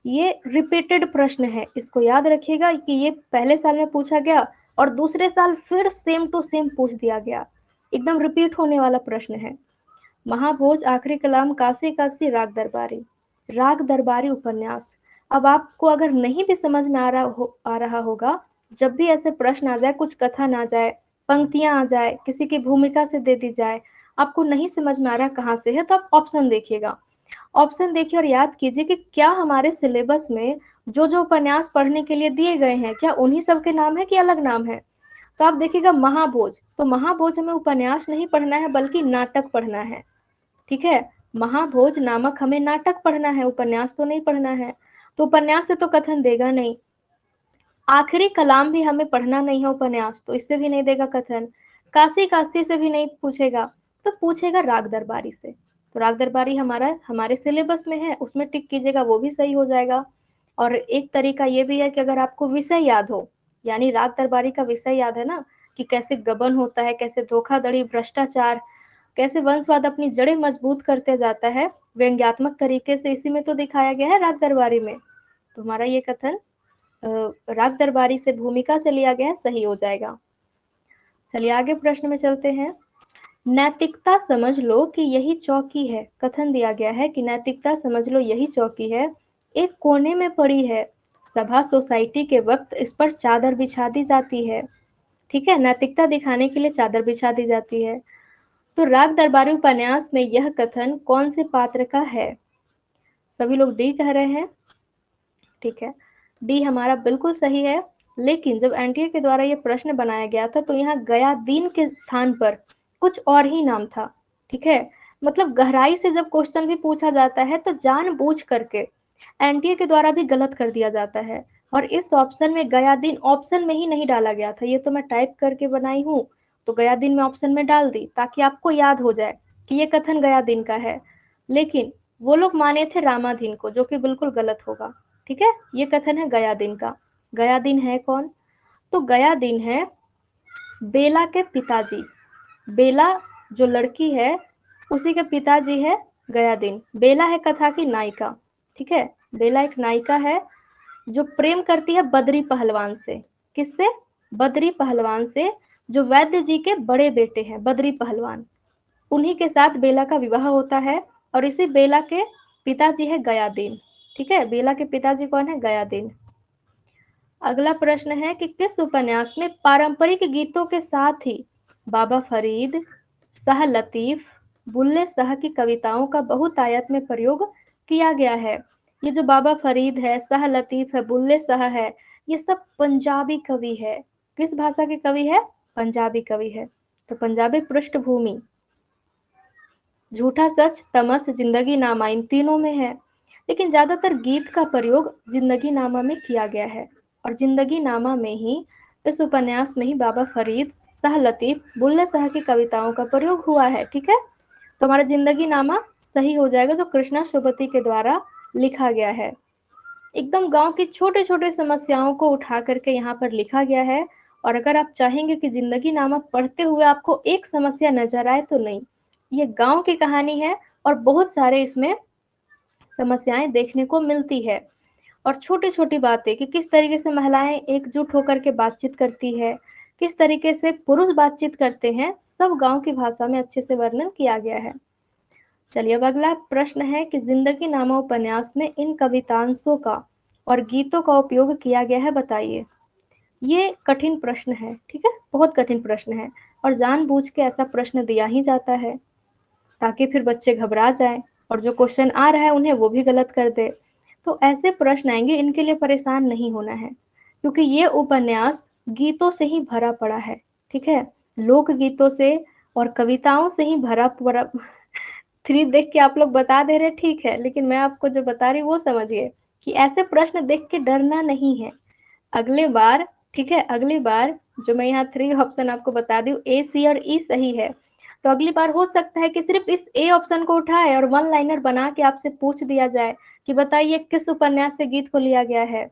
ये रिपीटेड प्रश्न है, इसको याद रखिएगा कि ये पहले साल में पूछा गया और दूसरे साल फिर सेम टू सेम पूछ दिया गया, एकदम रिपीट होने वाला प्रश्न है। महाभोज, आखिरी कलाम, काशी काशी, राग दरबारी। राग दरबारी उपन्यास। अब आपको अगर नहीं भी समझ में आ रहा होगा, जब भी ऐसे प्रश्न आ जाए, कुछ कथन आ जाए, पंक्तियां आ जाए, किसी की भूमिका से दे दी जाए, आपको नहीं समझ में आ रहा कहाँ से है, तो आप ऑप्शन देखिएगा, ऑप्शन देखिए और याद कीजिए कि क्या हमारे सिलेबस में जो जो उपन्यास पढ़ने के लिए दिए गए हैं, क्या उन्हीं सब के नाम है कि अलग नाम है? तो आप देखिएगा महाभोज, तो महाभोज हमें उपन्यास नहीं पढ़ना है बल्कि नाटक पढ़ना है, ठीक है। महाभोज नामक हमें नाटक पढ़ना है, उपन्यास तो नहीं पढ़ना है। तो उपन्यास से तो कथन देगा नहीं। आखिरी कलाम भी हमें पढ़ना नहीं है उपन्यास, तो इससे भी नहीं देगा कथन। काशी काशी से भी नहीं पूछेगा, तो पूछेगा राग दरबारी से। तो राग दरबारी हमारा हमारे सिलेबस में है, उसमें टिक कीजिएगा, वो भी सही हो जाएगा। और एक तरीका ये भी है कि अगर आपको विषय याद हो, यानी राग दरबारी का विषय याद है ना, कि कैसे गबन होता है, कैसे धोखाधड़ी, भ्रष्टाचार, कैसे वंशवाद अपनी जड़ें मजबूत करते जाता है व्यंग्यात्मक तरीके से, इसी में तो दिखाया गया है राग दरबारी में। तो हमारा ये कथन राग दरबारी से भूमिका से लिया गया है, सही हो जाएगा। चलिए आगे प्रश्न में चलते हैं। नैतिकता समझ लो कि यही चौकी है। कथन दिया गया है कि नैतिकता समझ लो यही चौकी है, एक कोने में पड़ी है, सभा सोसाइटी के वक्त इस पर चादर बिछा दी जाती है। ठीक है, नैतिकता दिखाने के लिए चादर बिछा दी जाती है। तो राग दरबारी उपन्यास में यह कथन कौन से पात्र का है? सभी लोग डी कह रहे हैं। ठीक है, डी हमारा बिल्कुल सही है। लेकिन जब एनटीए के द्वारा ये प्रश्न बनाया गया था तो यहाँ गयादीन के स्थान पर कुछ और ही नाम था। ठीक है, मतलब गहराई से जब क्वेश्चन भी पूछा जाता है तो जानबूझ करके एनटीए के द्वारा भी गलत कर दिया जाता है। और इस ऑप्शन में गयादीन ऑप्शन में ही नहीं डाला गया था, ये तो मैं टाइप करके बनाई हूँ, तो गयादीन में ऑप्शन में डाल दी ताकि आपको याद हो जाए कि ये कथन गयादीन का है। लेकिन वो लोग माने थे रामाधीन को, जो कि बिल्कुल गलत होगा। ठीक है, ये कथन है गयादीन का। गयादीन है कौन? तो गयादीन है बेला के पिताजी। बेला जो लड़की है उसी के पिताजी है गयादीन। बेला है कथा की नायिका। ठीक है, बेला एक नायिका है जो प्रेम करती है बद्री पहलवान से। किससे? बद्री पहलवान से, जो वैद्य जी के बड़े बेटे हैं बद्री पहलवान। उन्हीं के साथ बेला का विवाह होता है और इसी बेला के पिताजी है गयादीन। ठीक है, बेला के पिताजी कौन है? गयादीन। अगला प्रश्न है कि किस उपन्यास में पारंपरिक गीतों के साथ ही बाबा फरीद, शाह लतीफ, बुल्ले शाह की कविताओं का बहुतायत में प्रयोग किया गया है? ये जो बाबा फरीद है, शाह लतीफ है, बुल्ले शाह है, ये सब पंजाबी कवि है। किस भाषा के कवि है? पंजाबी कवि है। तो पंजाबी पृष्ठभूमि, झूठा सच, तमस, जिंदगी नामा इन तीनों में है। लेकिन ज्यादातर गीत का प्रयोग जिंदगी नामा में किया गया है। और जिंदगी नामा में ही, इस उपन्यास में ही बाबा फरीद, शाह लतीफ, बुल्ले शाह की कविताओं का प्रयोग हुआ है। ठीक है, तो हमारा जिंदगी नामा सही हो जाएगा, जो कृष्णा शुभती के द्वारा लिखा गया है। एकदम गांव की छोटे छोटे समस्याओं को उठा करके यहाँ पर लिखा गया है। और अगर आप चाहेंगे कि जिंदगी नामा पढ़ते हुए आपको एक समस्या नजर आए तो नहीं, ये गांव की कहानी है और बहुत सारे इसमें समस्याएं देखने को मिलती है। और छोटी छोटी बातें कि किस तरीके से महिलाएं एकजुट होकर के बातचीत करती है, किस तरीके से पुरुष बातचीत करते हैं, सब गांव की भाषा में अच्छे से वर्णन किया गया है। चलिए अब अगला प्रश्न है कि जिंदगी नामा उपन्यास में इन कवितांशों का और गीतों का उपयोग किया गया है, बताइए। ये कठिन प्रश्न है। ठीक है, बहुत कठिन प्रश्न है और जानबूझ के ऐसा प्रश्न दिया ही जाता है ताकि फिर बच्चे घबरा जाएं और जो क्वेश्चन आ रहा है उन्हें वो भी गलत कर दे। तो ऐसे प्रश्न आएंगे, इनके लिए परेशान नहीं होना है, क्योंकि ये उपन्यास गीतों से ही भरा पड़ा है। ठीक है, लोक गीतों से और कविताओं से ही भरा पड़ा। थ्री देख के आप लोग बता दे रहे ठीक है, लेकिन मैं आपको जो बता रही वो समझिए कि ऐसे प्रश्न देख के डरना नहीं है। अगले बार, ठीक है, अगली बार जो मैं यहाँ थ्री ऑप्शन आपको बता दी, ए, सी और ई सही है, तो अगली बार हो सकता है कि सिर्फ इस ए ऑप्शन को उठाए और वन लाइनर बना के आपसे पूछ दिया जाए कि बताइए किस उपन्यास से गीत को लिया गया है।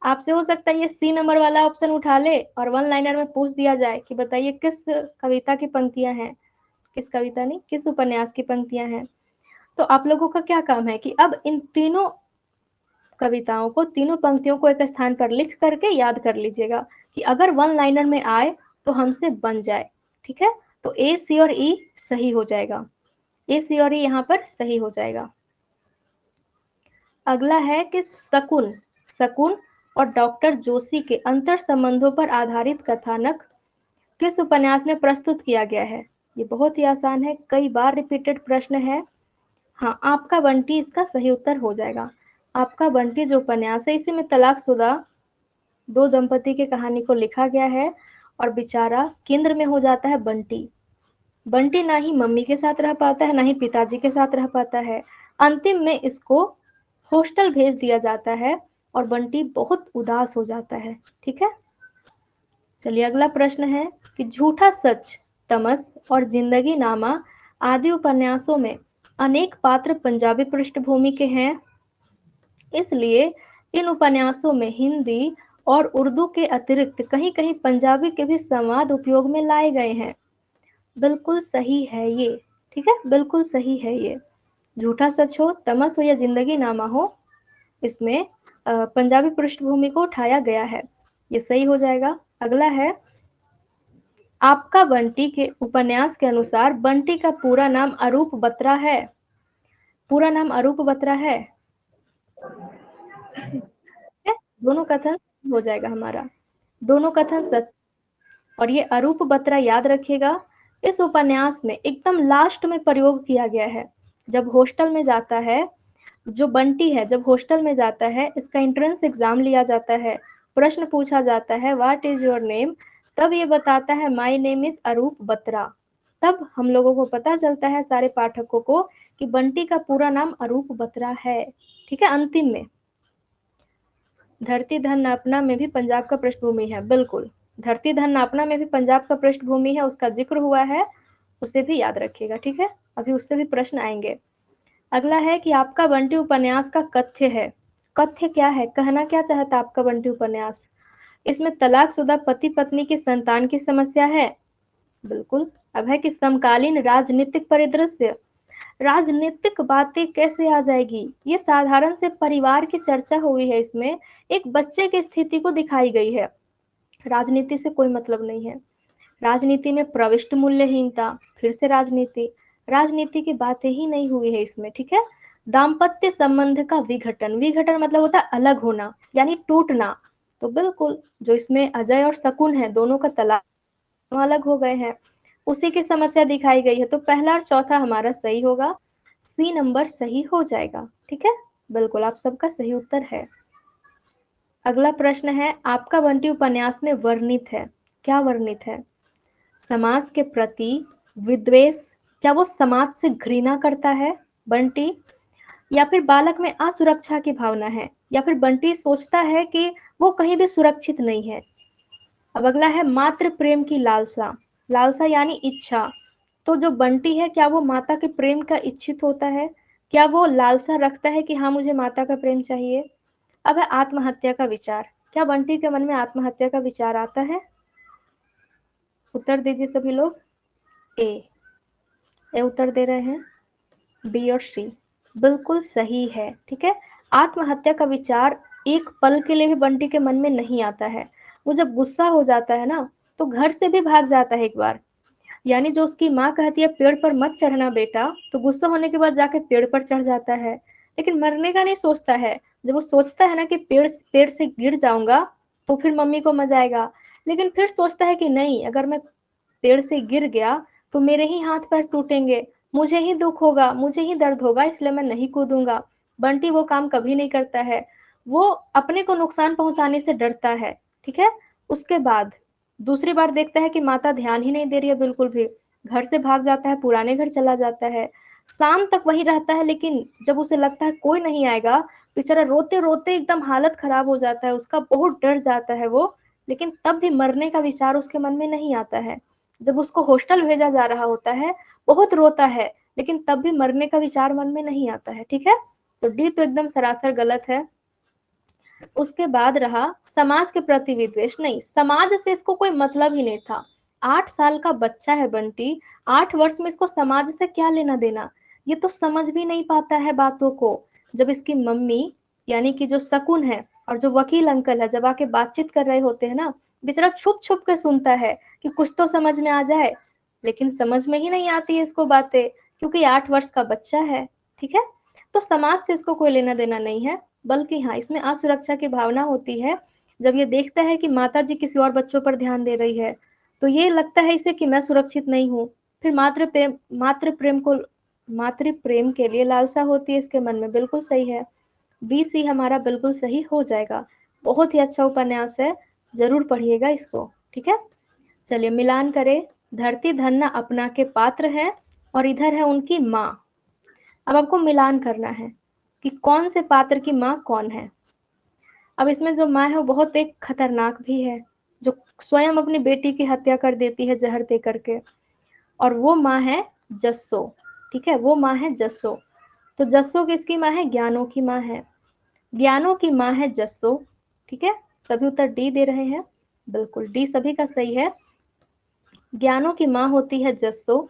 आपसे हो सकता है ये सी नंबर वाला ऑप्शन उठा ले और वन लाइनर में पूछ दिया जाए कि बताइए किस कविता की पंक्तियां हैं, किस कविता नहीं, किस उपन्यास की पंक्तियां हैं। तो आप लोगों का क्या काम है कि अब इन तीनों कविताओं को, तीनों पंक्तियों को एक स्थान पर लिख करके याद कर लीजिएगा कि अगर वन लाइनर में आए तो हमसे बन जाए। ठीक है, तो ए, सी और ई सही हो जाएगा। ए, सी और ई यहाँ पर सही हो जाएगा। अगला है कि शकुन, शकुन और डॉक्टर जोशी के अंतर संबंधों पर आधारित कथानक किस उपन्यास में प्रस्तुत किया गया है? ये बहुत ही आसान है, कई बार रिपीटेड प्रश्न है। हाँ, आपका बंटी इसका सही उत्तर हो जाएगा। आपका बंटी जो उपन्यास है, इसी में तलाकशुदा दो दंपति की कहानी को लिखा गया है और बेचारा केंद्र में हो जाता है बंटी। बंटी ना ही मम्मी के साथ रह पाता है, ना ही पिताजी के साथ रह पाता है। अंतिम में इसको हॉस्टल भेज दिया जाता है और बंटी बहुत उदास हो जाता है। ठीक है, चलिए अगला प्रश्न है कि झूठा सच, तमस और जिंदगी नामा आदि उपन्यासों में अनेक पात्र पंजाबी पृष्ठभूमि के हैं, इसलिए इन उपन्यासों में हिंदी और उर्दू के अतिरिक्त कहीं कहीं पंजाबी के भी संवाद उपयोग में लाए गए हैं। बिल्कुल सही है ये। ठीक है, बिल्कुल सही है ये। झूठा सच हो, तमस हो या जिंदगी नामा हो, इसमें पंजाबी पृष्ठभूमि को उठाया गया है, ये सही हो जाएगा। अगला है आपका बंटी के उपन्यास के अनुसार बंटी का पूरा नाम अरूप बत्रा है। पूरा नाम अरूप बत्रा है। दोनों कथन हो जाएगा हमारा, दोनों कथन सत्य। और ये अरूप बत्रा याद रखिएगा, इस उपन्यास में एकदम लास्ट में प्रयोग किया गया है। जब हॉस्टल में जाता है, जो बंटी है जब हॉस्टल में जाता है, इसका एंट्रेंस एग्जाम लिया जाता है, प्रश्न पूछा जाता है व्हाट इज योर नेम, तब ये बताता है माय नेम इज अरूप बत्रा। तब हम लोगों को पता चलता है, सारे पाठकों को, कि बंटी का पूरा नाम अरूप बत्रा है। ठीक है। अंतिम में धरती धन अपना में भी पंजाब का पृष्ठभूमि है। बिल्कुल, धरती धन अपना में भी पंजाब का पृष्ठभूमि है, उसका जिक्र हुआ है, उसे भी याद रखिएगा। ठीक है, अभी उससे भी प्रश्न आएंगे। अगला है कि आपका बंटी उपन्यास का कथ्य है। कथ्य क्या है, कहना क्या चाहता आपका बंटी उपन्यास? इसमें तलाकशुदा पति पत्नी की संतान की समस्या है। बिल्कुल। अब है कि समकालीन राजनीतिक परिदृश्य। राजनीतिक बातें कैसे आ जाएगी, ये साधारण से परिवार की चर्चा हुई है। इसमें एक बच्चे की स्थिति को दिखाई गई है, राजनीति से कोई मतलब नहीं है। राजनीति में प्रविष्ट मूल्यहीनता, फिर से राजनीति, राजनीति की बातें ही नहीं हुई है इसमें। ठीक है। दाम्पत्य संबंध का विघटन, विघटन मतलब होता है अलग होना, यानी टूटना। तो बिल्कुल, जो इसमें अजय और शकुन है, दोनों का तलाक अलग हो गए हैं, उसी की समस्या दिखाई गई है। तो पहला और चौथा हमारा सही होगा, सी नंबर सही हो जाएगा। ठीक है, बिल्कुल आप सबका सही उत्तर है। अगला प्रश्न है, आपका बंटी उपन्यास में वर्णित है, क्या वर्णित है? समाज के प्रति विद्वेष, क्या वो समाज से घृणा करता है बंटी, या फिर बालक में असुरक्षा की भावना है, या फिर बंटी सोचता है कि वो कहीं भी सुरक्षित नहीं है? अब अगला है मातृ प्रेम की लालसा, लालसा यानी इच्छा। तो जो बंटी है, क्या वो माता के प्रेम का इच्छित होता है? क्या वो लालसा रखता है कि हाँ मुझे माता का प्रेम चाहिए? अब है आत्महत्या का विचार, क्या बंटी के मन में आत्महत्या का विचार आता है? उत्तर दीजिए सभी लोग। ए उत्तर दे रहे हैं, बी और सी बिल्कुल सही है। ठीक है, आत्महत्या का विचार एक पल के लिए भी बंटी के मन में नहीं आता है। वो जब गुस्सा हो जाता है ना, तो घर से भी भाग जाता है एक बार। यानी जो उसकी माँ कहती है पेड़ पर मत चढ़ना बेटा, तो गुस्सा होने के बाद जाके पेड़ पर चढ़ जाता है, लेकिन मरने का नहीं सोचता है। जब वो सोचता है ना कि पेड़ से गिर जाऊंगा तो फिर मम्मी को मजा आएगा, लेकिन फिर सोचता है कि नहीं, अगर मैं पेड़ से गिर गया तो मेरे ही हाथ पैर टूटेंगे, मुझे ही दुख होगा, मुझे ही दर्द होगा, इसलिए मैं नहीं कूदूंगा। बंटी वो काम कभी नहीं करता है, वो अपने को नुकसान पहुंचाने से डरता है। ठीक है। उसके बाद दूसरी बार देखता है कि माता ध्यान ही नहीं दे रही है बिल्कुल भी, घर से भाग जाता है, पुराने घर चला जाता है, शाम तक वहीं रहता है। लेकिन जब उसे लगता है कोई नहीं आएगा, बेचारा रोते रोते एकदम हालत खराब हो जाता है उसका, बहुत डर जाता है वो। लेकिन तब भी मरने का विचार उसके मन में नहीं आता है। जब उसको हॉस्टल भेजा जा रहा होता है, बहुत रोता है, लेकिन तब भी मरने का विचार मन में नहीं आता है। ठीक है, तो डी तो एकदम सरासर गलत है। उसके बाद रहा समाज के प्रति विद्वेष, नहीं, समाज से इसको कोई मतलब ही नहीं था। 8 साल का बच्चा है बंटी, 8 वर्ष में इसको समाज से क्या लेना देना, ये तो समझ भी नहीं पाता है बातों को। जब इसकी मम्मी यानी कि जो शकुन है और जो वकील अंकल है, जब आके बातचीत कर रहे होते हैं ना, बेचारा छुप छुप के सुनता है कि कुछ तो समझ में आ जाए, लेकिन समझ में ही नहीं आती है इसको बातें, क्योंकि 8 वर्ष का बच्चा है। ठीक है, तो समाज से इसको कोई लेना देना नहीं है, बल्कि हाँ, इसमें असुरक्षा की भावना होती है। जब ये देखता है कि माताजी किसी और बच्चों पर ध्यान दे रही है, तो ये लगता है इसे कि मैं सुरक्षित नहीं हूँ। फिर मातृ प्रेम के लिए लालसा होती है इसके मन में। बिल्कुल सही है, बी सी हमारा बिल्कुल सही हो जाएगा। बहुत ही अच्छा उपन्यास है, जरूर पढ़िएगा इसको। ठीक है, चलिए मिलान करें। धरती धन्ना अपना के पात्र है, और इधर है उनकी माँ। अब आपको मिलान करना है कि कौन से पात्र की माँ कौन है। अब इसमें जो माँ है वो बहुत एक खतरनाक भी है, जो स्वयं अपनी बेटी की हत्या कर देती है जहर दे करके, और वो माँ है जस्सो। ठीक है, वो माँ है जस्सो। तो जस्सो किसकी माँ है? ज्ञानो की माँ है। ज्ञानो की माँ है जस्सो। ठीक है, सभी उत्तर डी दे रहे हैं, बिल्कुल डी सभी का सही है। ज्ञानो की माँ होती है जस्सो,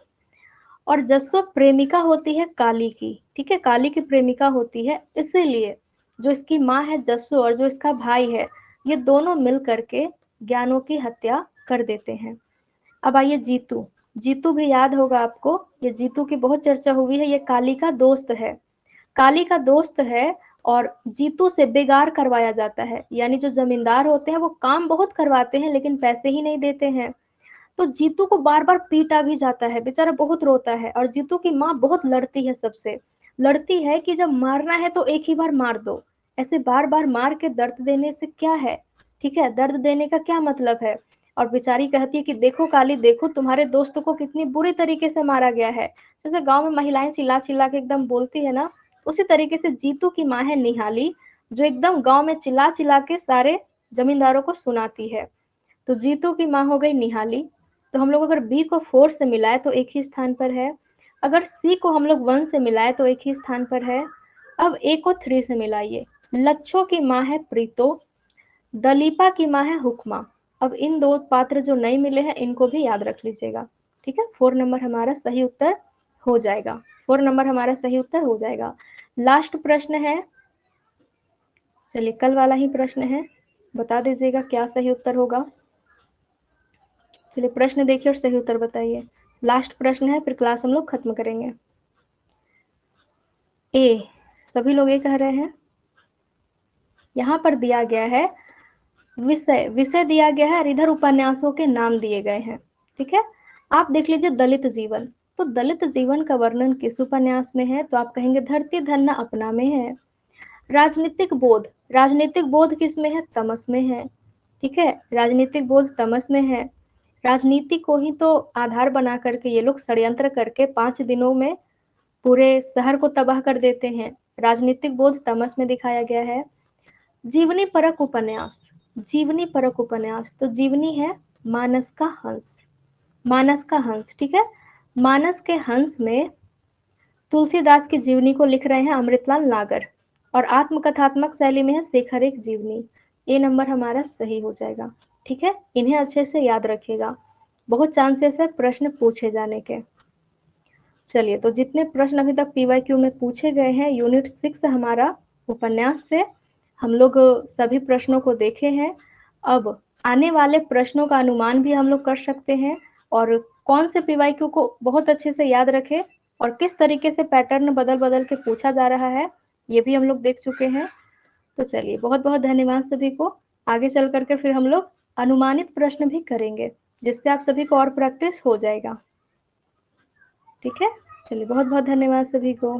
और जस्सो प्रेमिका होती है काली की। ठीक है, काली की प्रेमिका होती है, इसीलिए जो इसकी माँ है जस्सो और जो इसका भाई है, ये दोनों मिल करके ज्ञानो की हत्या कर देते हैं। अब आइए जीतू। जीतू भी याद होगा आपको, ये जीतू की बहुत चर्चा हुई है, ये काली का दोस्त है। काली का दोस्त है और जीतू से बेगार करवाया जाता है, यानी जो जमींदार होते हैं वो काम बहुत करवाते हैं लेकिन पैसे ही नहीं देते हैं। तो जीतू को बार बार पीटा भी जाता है, बेचारा बहुत रोता है और जीतू की माँ बहुत लड़ती है सबसे, लड़ती है कि जब मारना है तो एक ही बार मार दो, ऐसे बार बार मार के दर्द देने से क्या है, ठीक है, दर्द देने का क्या मतलब है। और बेचारी कहती है कि देखो काली, देखो तुम्हारे दोस्त को कितनी बुरी तरीके से मारा गया है, जैसे गांव में महिलाएं चिल्ला चिल्ला के एकदम बोलती है ना, उसी तरीके से जीतू की माँ है निहाली, जो एकदम गांव में चिल्ला चिल्ला के सारे जमींदारों को सुनाती है। तो जीतू की माँ हो गई निहाली। तो हम लोग अगर बी को 4 से मिलाए तो एक ही स्थान पर है, अगर सी को हम लोग 1 से मिलाए तो एक ही स्थान पर है। अब ए को 3 से मिलाइए, लच्छो की माँ है प्रीतो, दलीपा की माँ है हुक्मा। अब इन दो पात्र जो नहीं मिले हैं इनको भी याद रख लीजिएगा, ठीक है। 4 नंबर हमारा सही उत्तर हो जाएगा, 4 नंबर हमारा सही उत्तर हो जाएगा। लास्ट प्रश्न है, चलिए कल वाला ही प्रश्न है, बता दीजिएगा क्या सही उत्तर होगा। चलिए प्रश्न देखिए और सही उत्तर बताइए। लास्ट प्रश्न है, फिर क्लास हम लोग खत्म करेंगे। ए, सभी लोग ये कह रहे हैं। यहाँ पर दिया गया है विषय, विषय दिया गया है और इधर उपन्यासों के नाम दिए गए हैं, ठीक है। आप देख लीजिए दलित जीवन, तो दलित जीवन का वर्णन किस उपन्यास में है, तो आप कहेंगे धरती धन्ना अपना में है। राजनीतिक बोध, राजनीतिक बोध किस में है, तमस में है, ठीक है, राजनीतिक बोध तमस में है। राजनीति को ही तो आधार बना करके ये लोग षड्यंत्र करके 5 दिनों में पूरे शहर को तबाह कर देते हैं, राजनीतिक बोध तमस में दिखाया गया है। जीवनी परक उपन्यास, जीवनी परक उपन्यास, तो जीवनी है मानस का हंस, मानस का हंस, ठीक है। मानस के हंस में तुलसीदास की जीवनी को लिख रहे हैं अमृतलाल नागर, और आत्मकथात्मक शैली में है शेखर एक जीवनी। ए नंबर हमारा सही हो जाएगा, ठीक है। इन्हें अच्छे से याद रखिएगा, बहुत चांसेस है प्रश्न पूछे जाने के। चलिए, तो जितने प्रश्न अभी तक पीवाईक्यू में पूछे गए हैं यूनिट 6 हमारा उपन्यास से, हम लोग सभी प्रश्नों को देखे हैं। अब आने वाले प्रश्नों का अनुमान भी हम लोग कर सकते हैं, और कौन से पीवाईक्यू को बहुत अच्छे से याद रखें और किस तरीके से पैटर्न बदल बदल के पूछा जा रहा है, ये भी हम लोग देख चुके हैं। तो चलिए, बहुत बहुत धन्यवाद सभी को। आगे चल करके फिर हम लोग अनुमानित प्रश्न भी करेंगे, जिससे आप सभी को और प्रैक्टिस हो जाएगा, ठीक है। चलिए, बहुत बहुत धन्यवाद सभी को।